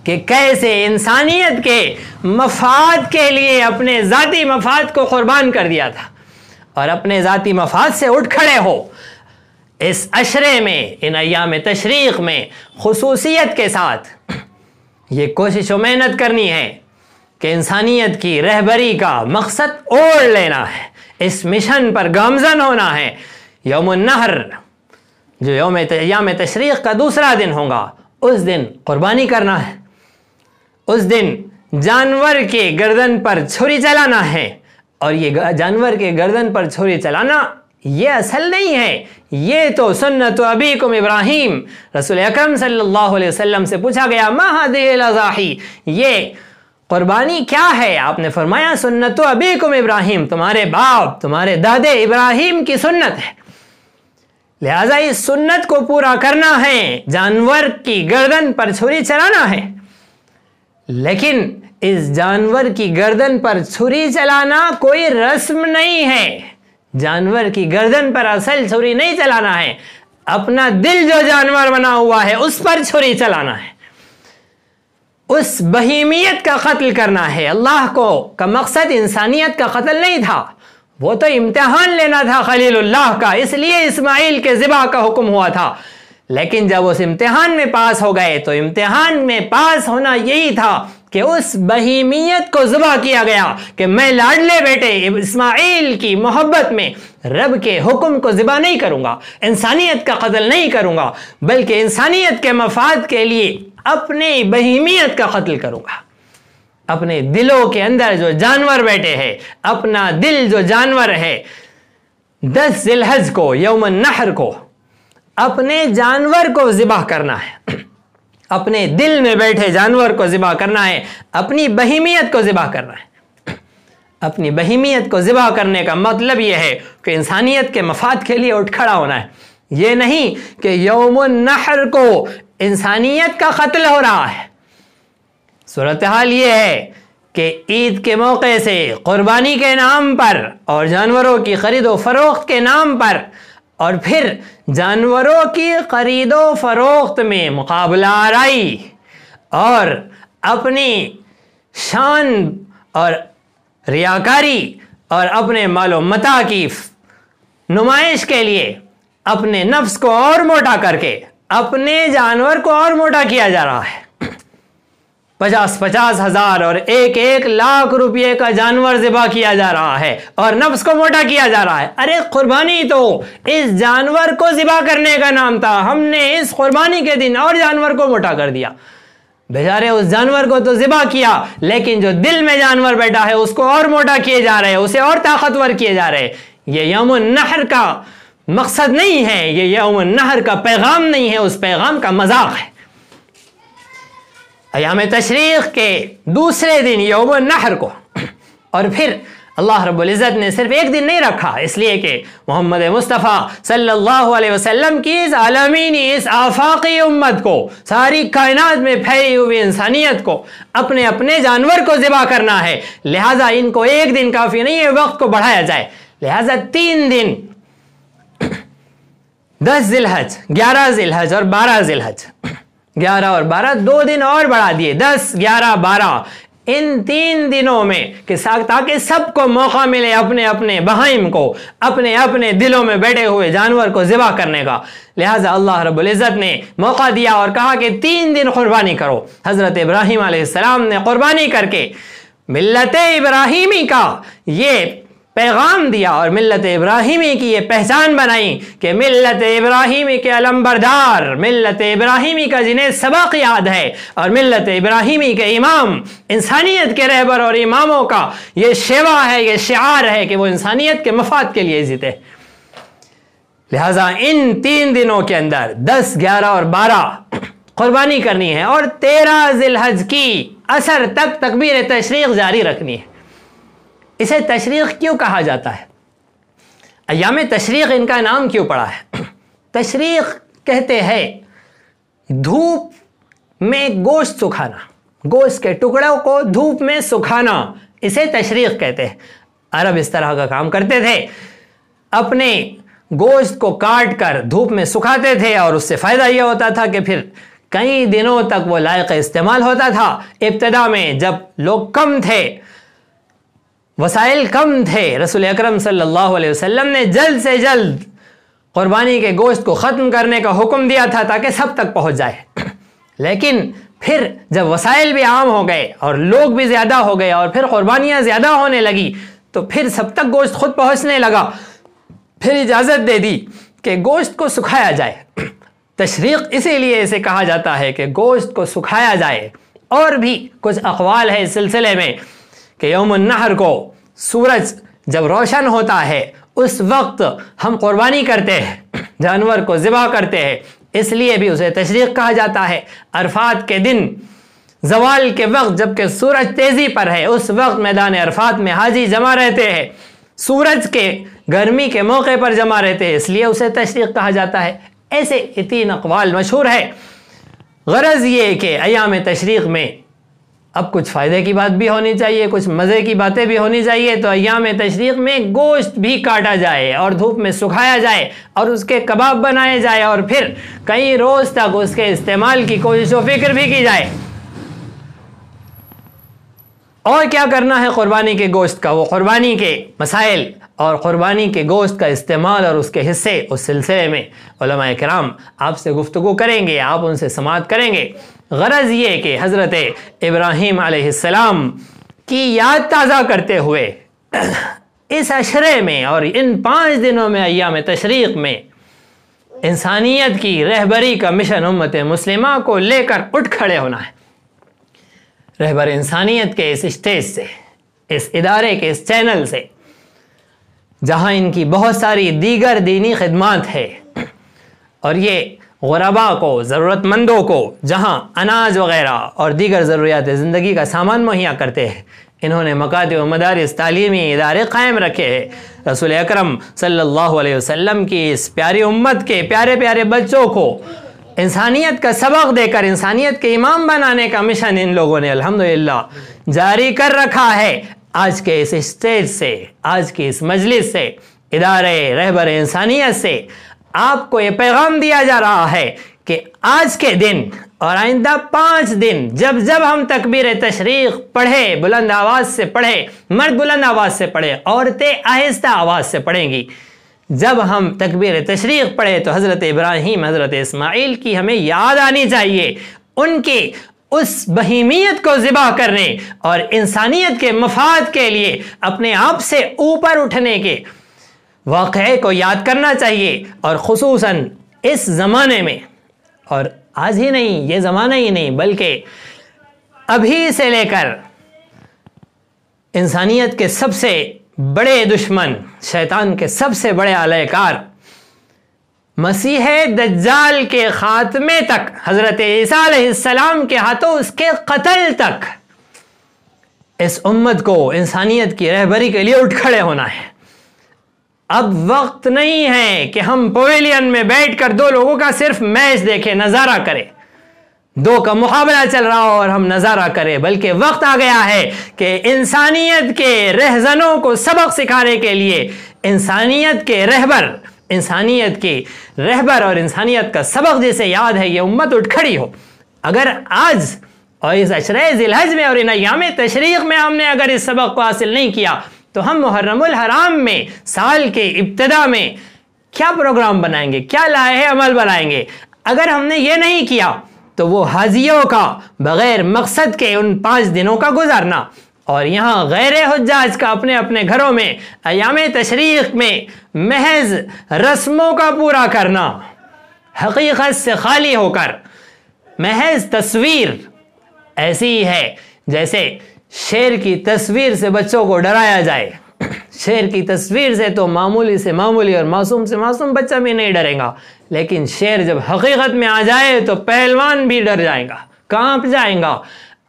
کہ کیسے انسانیت کے مفاد کے لیے اپنے ذاتی مفاد کو قربان کر دیا تھا اور اپنے ذاتی مفاد سے اٹھ کھڑے ہو۔ اس عشرے میں، ان ایام تشریق میں خصوصیت کے ساتھ یہ کوشش و محنت کرنی ہے کہ انسانیت کی رہبری کا مقصد اوڑھ لینا ہے، اس مشن پر گامزن ہونا ہے۔ یوم النحر جو ایام تشریق کا دوسرا دن ہوگا، اس دن قربانی کرنا ہے، اس دن جانور کے گردن پر چھری چلانا ہے، اور یہ جانور کے گردن پر چھری چلانا یہ اصل نہیں ہے، یہ تو سنت ابیکم ابراہیم، رسول اکرم صلی اللہ علیہ وسلم سے پوچھا گیا ما هذه الاضاحی، یہ قربانی کیا ہے؟ آپ نے فرمایا سنت ابیکم ابراہیم، تمہارے باپ تمہارے دادے ابراہیم کی سنت ہے، لہذا اس سنت کو پورا کرنا ہے، جانور کی گردن پر چھری چلانا ہے۔ لیکن اس جانور کی گردن پر چھری چلانا کوئی رسم نہیں ہے، جانور کی گردن پر اصل چھری نہیں چلانا ہے، اپنا دل جو جانور بنا ہوا ہے اس پر چھری چلانا ہے، اس بہیمیت کا قتل کرنا ہے۔ اللہ کا مقصد انسانیت کا قتل نہیں تھا، وہ تو امتحان لینا تھا خلیل اللہ کا، اس لیے اسماعیل کے ذبح کا حکم ہوا تھا۔ لیکن جب اس امتحان میں پاس ہو گئے تو امتحان میں پاس ہونا یہی تھا کہ اس بہیمیت کو ذبح کیا گیا کہ میں لاڈلے بیٹے اسماعیل کی محبت میں رب کے حکم کو ذبح نہیں کروں گا، انسانیت کا قتل نہیں کروں گا، بلکہ انسانیت کے مفاد کے لیے اپنی بہیمیت کا قتل کروں گا۔ اپنے دلوں کے اندر جو جانور بیٹھے ہیں، اپنا دل جو جانور ہے، 10 ذی الحج کو یوم النحر کو اپنے جانور کو ذبح کرنا ہے، اپنے دل میں بیٹھے جانور کو ذبح کرنا ہے، اپنی بہیمیت کو ذبح کرنا ہے۔ اپنی بہیمیت کو ذبح کرنے کا مطلب یہ ہے کہ انسانیت کے مفاد کے لیے اٹھ کھڑا ہونا ہے، یہ نہیں کہ یوم النحر کو انسانیت کا قتل ہو رہا ہے۔ صورتحال یہ ہے کہ عید کے موقع سے قربانی کے نام پر اور جانوروں کی خرید و فروخت کے نام پر اور پھر جانوروں کی خرید و فروخت میں مقابلہ آرائی اور اپنی شان اور ریاکاری اور اپنے مال و متاع کی نمائش کے لیے اپنے نفس کو اور موٹا کر کے اپنے جانور کو اور موٹا کیا جا رہا ہے۔ 50,000 ہزار اور 1 لاکھ روپے کا جانور ذبح کیا جا رہا ہے اور نفس کو موٹا کیا جا رہا ہے۔ ارے قربانی تو اس جانور کو ذبح کرنے کا نام تھا، ہم نے اس قربانی کے دن اور جانور کو موٹا کر دیا۔ بیچارے اس جانور کو تو ذبح کیا، لیکن جو دل میں جانور بیٹھا ہے اس کو اور موٹا کیے جا رہے ہیں، اسے اور طاقتور کیے جا رہے ہیں۔ یہ یوم النحر کا مقصد نہیں ہے، یہ یوم النحر کا پیغام نہیں ہے، اس پیغام کا مذاق ہے۔ ایام تشریق کے دوسرے دن یوم النحر کو، اور پھر اللہ رب العزت نے صرف ایک دن نہیں رکھا، اس لیے کہ محمد مصطفیٰ صلی اللہ علیہ وسلم کی اس عالمینی، اس آفاقی امت کو، ساری کائنات میں پھیلی ہوئی انسانیت کو اپنے اپنے جانور کو ذبح کرنا ہے، لہٰذا ان کو ایک دن کافی نہیں ہے، وقت کو بڑھایا جائے، لہٰذا 3 دن 10 ذی الحج، 11 ذی الحج اور 12 ذی الحج، 11 اور 12 2 دن اور بڑھا دیے، 10 11 12 ان 3 دنوں میں کہ تاکہ سب کو موقع ملے اپنے اپنے بہائم کو، اپنے اپنے دلوں میں بیٹھے ہوئے جانور کو ذبح کرنے کا، لہٰذا اللہ رب العزت نے موقع دیا اور کہا کہ 3 دن قربانی کرو۔ حضرت ابراہیم علیہ السلام نے قربانی کر کے ملت ابراہیمی کا یہ پیغام دیا اور ملت ابراہیمی کی یہ پہچان بنائی کہ ملت ابراہیمی کے علمبردار، ملت ابراہیمی کا جنہیں سبق یاد ہے، اور ملت ابراہیمی کے امام، انسانیت کے رہبر اور اماموں کا یہ شیوا ہے، یہ شعار ہے کہ وہ انسانیت کے مفاد کے لیے جیتے۔ لہٰذا ان 3 دنوں کے اندر 10 11 اور 12 قربانی کرنی ہے اور 13 ذی الحج کی اثر تک تکبیر تشریق جاری رکھنی ہے۔ اسے تشریق کیوں کہا جاتا ہے؟ ایام تشریق ان کا نام کیوں پڑا ہے؟ تشریق کہتے ہیں دھوپ میں گوشت سکھانا، گوشت کے ٹکڑوں کو دھوپ میں سکھانا، اسے تشریق کہتے ہیں۔ عرب اس طرح کا کام کرتے تھے، اپنے گوشت کو کاٹ کر دھوپ میں سکھاتے تھے اور اس سے فائدہ یہ ہوتا تھا کہ پھر کئی دنوں تک وہ لائق استعمال ہوتا تھا۔ ابتدا میں جب لوگ کم تھے، وسائل کم تھے، رسول اکرم صلی اللہ علیہ وسلم نے جلد سے جلد قربانی کے گوشت کو ختم کرنے کا حکم دیا تھا تاکہ سب تک پہنچ جائے، لیکن پھر جب وسائل بھی عام ہو گئے اور لوگ بھی زیادہ ہو گئے اور پھر قربانیاں زیادہ ہونے لگی تو پھر سب تک گوشت خود پہنچنے لگا، پھر اجازت دے دی کہ گوشت کو سکھایا جائے۔ تشریق اسی لیے اسے کہا جاتا ہے کہ گوشت کو سکھایا جائے۔ اور بھی کچھ اقوال ہے اس سلسلے میں کہ یوم النحر کو سورج جب روشن ہوتا ہے اس وقت ہم قربانی کرتے ہیں، جانور کو ذبح کرتے ہیں، اس لیے بھی اسے تشریق کہا جاتا ہے۔ عرفات کے دن زوال کے وقت جبکہ سورج تیزی پر ہے، اس وقت میدان عرفات میں حاجی جمع رہتے ہیں، سورج کے گرمی کے موقع پر جمع رہتے ہیں، اس لیے اسے تشریق کہا جاتا ہے۔ ایسے 3 اقوال مشہور ہے۔ غرض یہ کہ ایام تشریق میں اب کچھ فائدے کی بات بھی ہونی چاہیے، کچھ مزے کی باتیں بھی ہونی چاہیے، تو ایام تشریق میں گوشت بھی کاٹا جائے اور دھوپ میں سکھایا جائے اور اس کے کباب بنائے جائے اور پھر کئی روز تک اس کے استعمال کی کوشش و فکر بھی کی جائے۔ اور کیا کرنا ہے قربانی کے گوشت کا، وہ قربانی کے مسائل اور قربانی کے گوشت کا استعمال اور اس کے حصے، اس سلسلے میں علماء کرام آپ سے گفتگو کریں گے، آپ ان سے سماعت کریں گے۔ غرض یہ کہ حضرت ابراہیم علیہ السلام کی یاد تازہ کرتے ہوئے اس عشرے میں اور ان 5 دنوں میں ایام تشریق میں انسانیت کی رہبری کا مشن امت مسلمہ کو لے کر اٹھ کھڑے ہونا ہے۔ رہبر انسانیت کے اس اسٹیج سے، اس ادارے کے اس چینل سے جہاں ان کی بہت ساری دیگر دینی خدمات ہے، اور یہ غرباء کو، ضرورت مندوں کو جہاں اناج وغیرہ اور دیگر ضروریات زندگی کا سامان مہیا کرتے ہیں، انہوں نے مکاتب و مدارس، تعلیمی ادارے قائم رکھے ہیں۔ رسول اکرم صلی اللہ علیہ وسلم کی اس پیاری امت کے پیارے پیارے بچوں کو انسانیت کا سبق دے کر انسانیت کے امام بنانے کا مشن ان لوگوں نے الحمدللہ جاری کر رکھا ہے۔ آج کے اس اسٹیج سے، آج کی اس مجلس سے، ادارے رہبر انسانیت سے آپ کو یہ پیغام دیا جا رہا ہے کہ آج کے دن اور آئندہ 5 دن جب جب ہم تکبیر تشریق پڑھے، بلند آواز سے پڑھے، مرد بلند آواز سے پڑھے، عورتیں آہستہ آواز سے پڑھیں گی، جب ہم تکبیر تشریق پڑھے تو حضرت ابراہیم، حضرت اسماعیل کی ہمیں یاد آنی چاہیے، ان کی اس بہیمیت کو ذبح کرنے اور انسانیت کے مفاد کے لیے اپنے آپ سے اوپر اٹھنے کے واقعے کو یاد کرنا چاہیے۔ اور خصوصاً اس زمانے میں، اور آج ہی نہیں، یہ زمانہ ہی نہیں بلکہ ابھی سے لے کر انسانیت کے سب سے بڑے دشمن، شیطان کے سب سے بڑے اعلی کار، مسیح دجال کے خاتمے تک، حضرت عیسیٰ علیہ السلام کے ہاتھوں اس کے قتل تک، اس امت کو انسانیت کی رہبری کے لیے اٹھ کھڑے ہونا ہے۔ اب وقت نہیں ہے کہ ہم پویلین میں بیٹھ کر 2 لوگوں کا صرف میچ دیکھیں، نظارہ کریں، 2 کا مقابلہ چل رہا ہو اور ہم نظارہ کریں، بلکہ وقت آ گیا ہے کہ انسانیت کے رہزنوں کو سبق سکھانے کے لیے انسانیت کے رہبر اور انسانیت کا سبق جسے یاد ہے، یہ امت اٹھ کھڑی ہو۔ اگر آج اور اس عشرہ ذی الحج میں اور ان ایام تشریق میں ہم نے اگر اس سبق کو حاصل نہیں کیا تو ہم محرم الحرام میں، سال کے ابتدا میں کیا پروگرام بنائیں گے، کیا لائحہ عمل بنائیں گے؟ اگر ہم نے یہ نہیں کیا تو وہ حاجیوں کا بغیر مقصد کے ان 5 دنوں کا گزارنا اور یہاں غیر حجاج کا اپنے اپنے گھروں میں ایام تشریق میں محض رسموں کا پورا کرنا، حقیقت سے خالی ہو کر محض تصویر ایسی ہی ہے جیسے شیر کی تصویر سے بچوں کو ڈرایا جائے۔ شیر کی تصویر سے تو معمولی سے معمولی اور معصوم سے معصوم بچہ بھی نہیں ڈرے گا، لیکن شیر جب حقیقت میں آ جائے تو پہلوان بھی ڈر جائے گا، کانپ جائے گا۔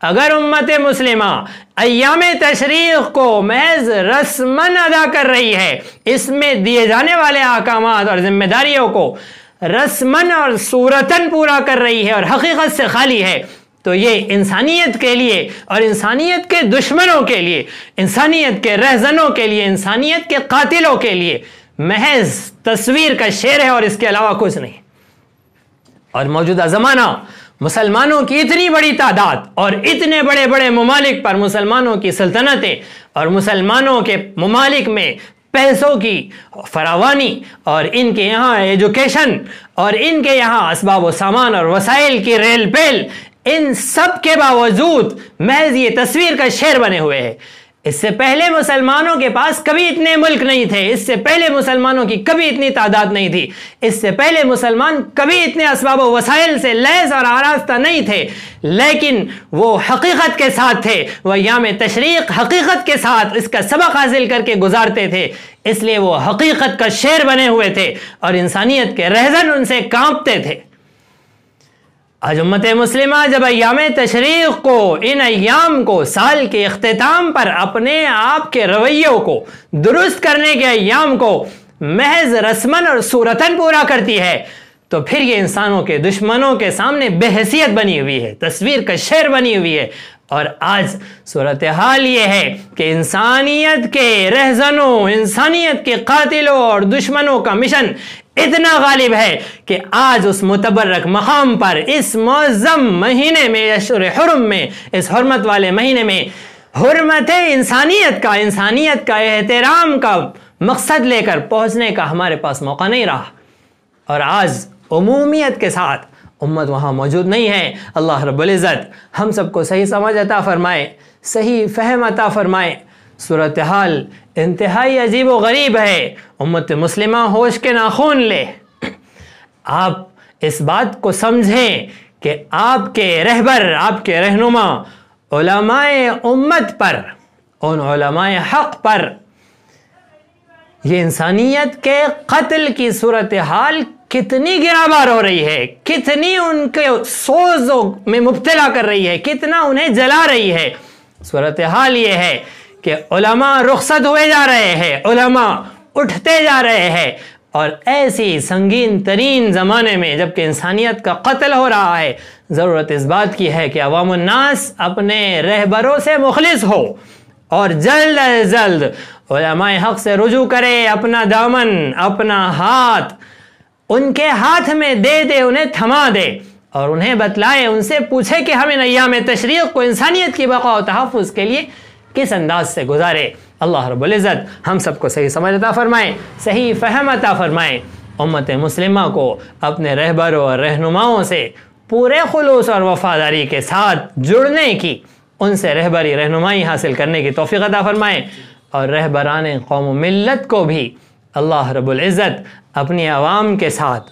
اگر امت مسلمہ ایام تشریق کو محض رسمن ادا کر رہی ہے، اس میں دیے جانے والے احکامات اور ذمہ داریوں کو رسمن اور صورتن پورا کر رہی ہے اور حقیقت سے خالی ہے، تو یہ انسانیت کے لیے اور انسانیت کے دشمنوں کے لیے، انسانیت کے رہزنوں کے لیے، انسانیت کے قاتلوں کے لیے محض تصویر کا شعر ہے اور اس کے علاوہ کچھ نہیں۔ اور موجودہ زمانہ مسلمانوں کی اتنی بڑی تعداد اور اتنے بڑے بڑے ممالک پر مسلمانوں کی سلطنتیں اور مسلمانوں کے ممالک میں پیسوں کی فراوانی اور ان کے یہاں ایجوکیشن اور ان کے یہاں اسباب و سامان اور وسائل کی ریل پیل، ان سب کے باوجود محض یہ تصویر کا شعر بنے ہوئے ہیں۔ اس سے پہلے مسلمانوں کے پاس کبھی اتنے ملک نہیں تھے، اس سے پہلے مسلمانوں کی کبھی اتنی تعداد نہیں تھی، اس سے پہلے مسلمان کبھی اتنے اسباب و وسائل سے لیس اور آراستہ نہیں تھے، لیکن وہ حقیقت کے ساتھ تھے، وہ ایام تشریق حقیقت کے ساتھ اس کا سبق حاصل کر کے گزارتے تھے، اس لیے وہ حقیقت کا شعر بنے ہوئے تھے اور انسانیت کے رہزن ان سے کانپتے تھے۔ آج امت مسلمہ جب ایام تشریق کو، ان ایام کو سال کے اختتام پر اپنے آپ کے رویوں کو درست کرنے کے ایام کو محض رسمن اور صورتن پورا کرتی ہے، تو پھر یہ انسانوں کے دشمنوں کے سامنے بے حیثیت بنی ہوئی ہے، تصویر کا شعر بنی ہوئی ہے۔ اور آج صورتحال یہ ہے کہ انسانیت کے رہزنوں، انسانیت کے قاتلوں اور دشمنوں کا مشن اتنا غالب ہے کہ آج اس متبرک مقام پر اس معظم مہینے میں، اشہر حرم میں، اس حرمت والے مہینے میں حرمت انسانیت کا احترام کا مقصد لے کر پہنچنے کا ہمارے پاس موقع نہیں رہا، اور آج عمومیت کے ساتھ امت وہاں موجود نہیں ہے۔ اللہ رب العزت ہم سب کو صحیح سمجھ عطا فرمائے، صحیح فہم عطا فرمائے۔ صورتحال انتہائی عجیب و غریب ہے، امت مسلمہ ہوش کے ناخن لے۔ آپ اس بات کو سمجھیں کہ آپ کے رہبر، آپ کے رہنما علماء امت پر، ان علماء حق پر یہ انسانیت کے قتل کی صورتحال کتنی گرابار ہو رہی ہے، کتنی ان کے سوز میں مبتلا کر رہی ہے، کتنا انہیں جلا رہی ہے۔ صورتحال یہ ہے کہ علماء رخصت ہوئے جا رہے ہیں، علماء اٹھتے جا رہے ہیں، اور ایسی سنگین ترین زمانے میں جبکہ انسانیت کا قتل ہو رہا ہے، ضرورت اس بات کی ہے کہ عوام الناس اپنے رہبروں سے مخلص ہو اور جلد از جلد علماء حق سے رجوع کرے، اپنا دامن، اپنا ہاتھ ان کے ہاتھ میں دے دے، انہیں تھما دے اور انہیں بتلائے، ان سے پوچھے کہ ہم ان ایام تشریق کو انسانیت کی بقا و تحفظ کے لیے کس انداز سے گزارے۔ اللہ رب العزت ہم سب کو صحیح سمجھ عطا فرمائے، صحیح فہم عطا فرمائے، امت مسلمہ کو اپنے رہبروں اور رہنماؤں سے پورے خلوص اور وفاداری کے ساتھ جڑنے کی، ان سے رہبری رہنمائی حاصل کرنے کی توفیق عطا فرمائے، اور رہبران قوم و ملت کو بھی اللہ رب العزت اپنی عوام کے ساتھ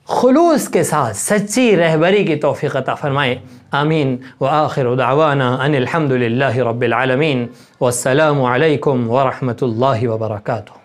خلوص کے ساتھ سچی رہبری کی توفیق عطا فرمائے۔ آمین۔ وآخر دعوانا ان الحمد للہ رب العالمین، والسلام علیکم ورحمۃ اللہ وبرکاتہ۔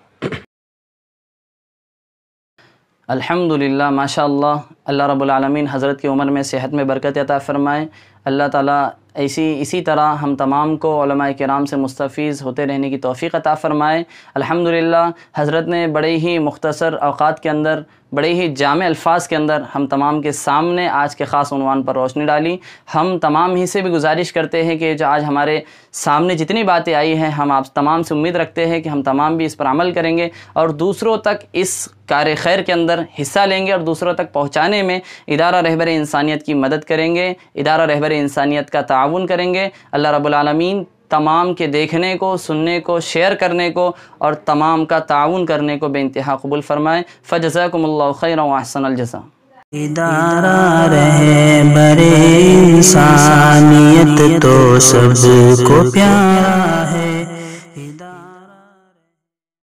الحمدللہ، ماشاء اللہ، اللہ رب العالمین حضرت کی عمر میں صحت میں برکت عطا فرمائے۔ اللہ تعالیٰ اسی طرح ہم تمام کو علماء کرام سے مستفیض ہوتے رہنے کی توفیق عطا فرمائے۔ الحمدللہ، حضرت نے بڑے ہی مختصر اوقات کے اندر، بڑے ہی جامع الفاظ کے اندر ہم تمام کے سامنے آج کے خاص عنوان پر روشنی ڈالی۔ ہم تمام ہی سے بھی گزارش کرتے ہیں کہ جو آج ہمارے سامنے جتنی باتیں آئی ہیں، ہم آپ تمام سے امید رکھتے ہیں کہ ہم تمام بھی اس پر عمل کریں گے اور دوسروں تک اس کار خیر کے اندر حصہ لیں گے اور دوسروں تک پہنچانے میں ادارہ رہبر انسانیت کی مدد کریں گے، ادارہ رہبر انسانیت کا تعاون کریں گے۔ اللہ رب العالمین تمام کے دیکھنے کو، سننے کو، شیئر کرنے کو اور تمام کا تعاون کرنے کو بے انتہا قبول فرمائے۔ فجزاکم اللہ خیرا واحسن الجزاء۔ ادارہ رہبر انسانیت تو سب کو پیارا ہے۔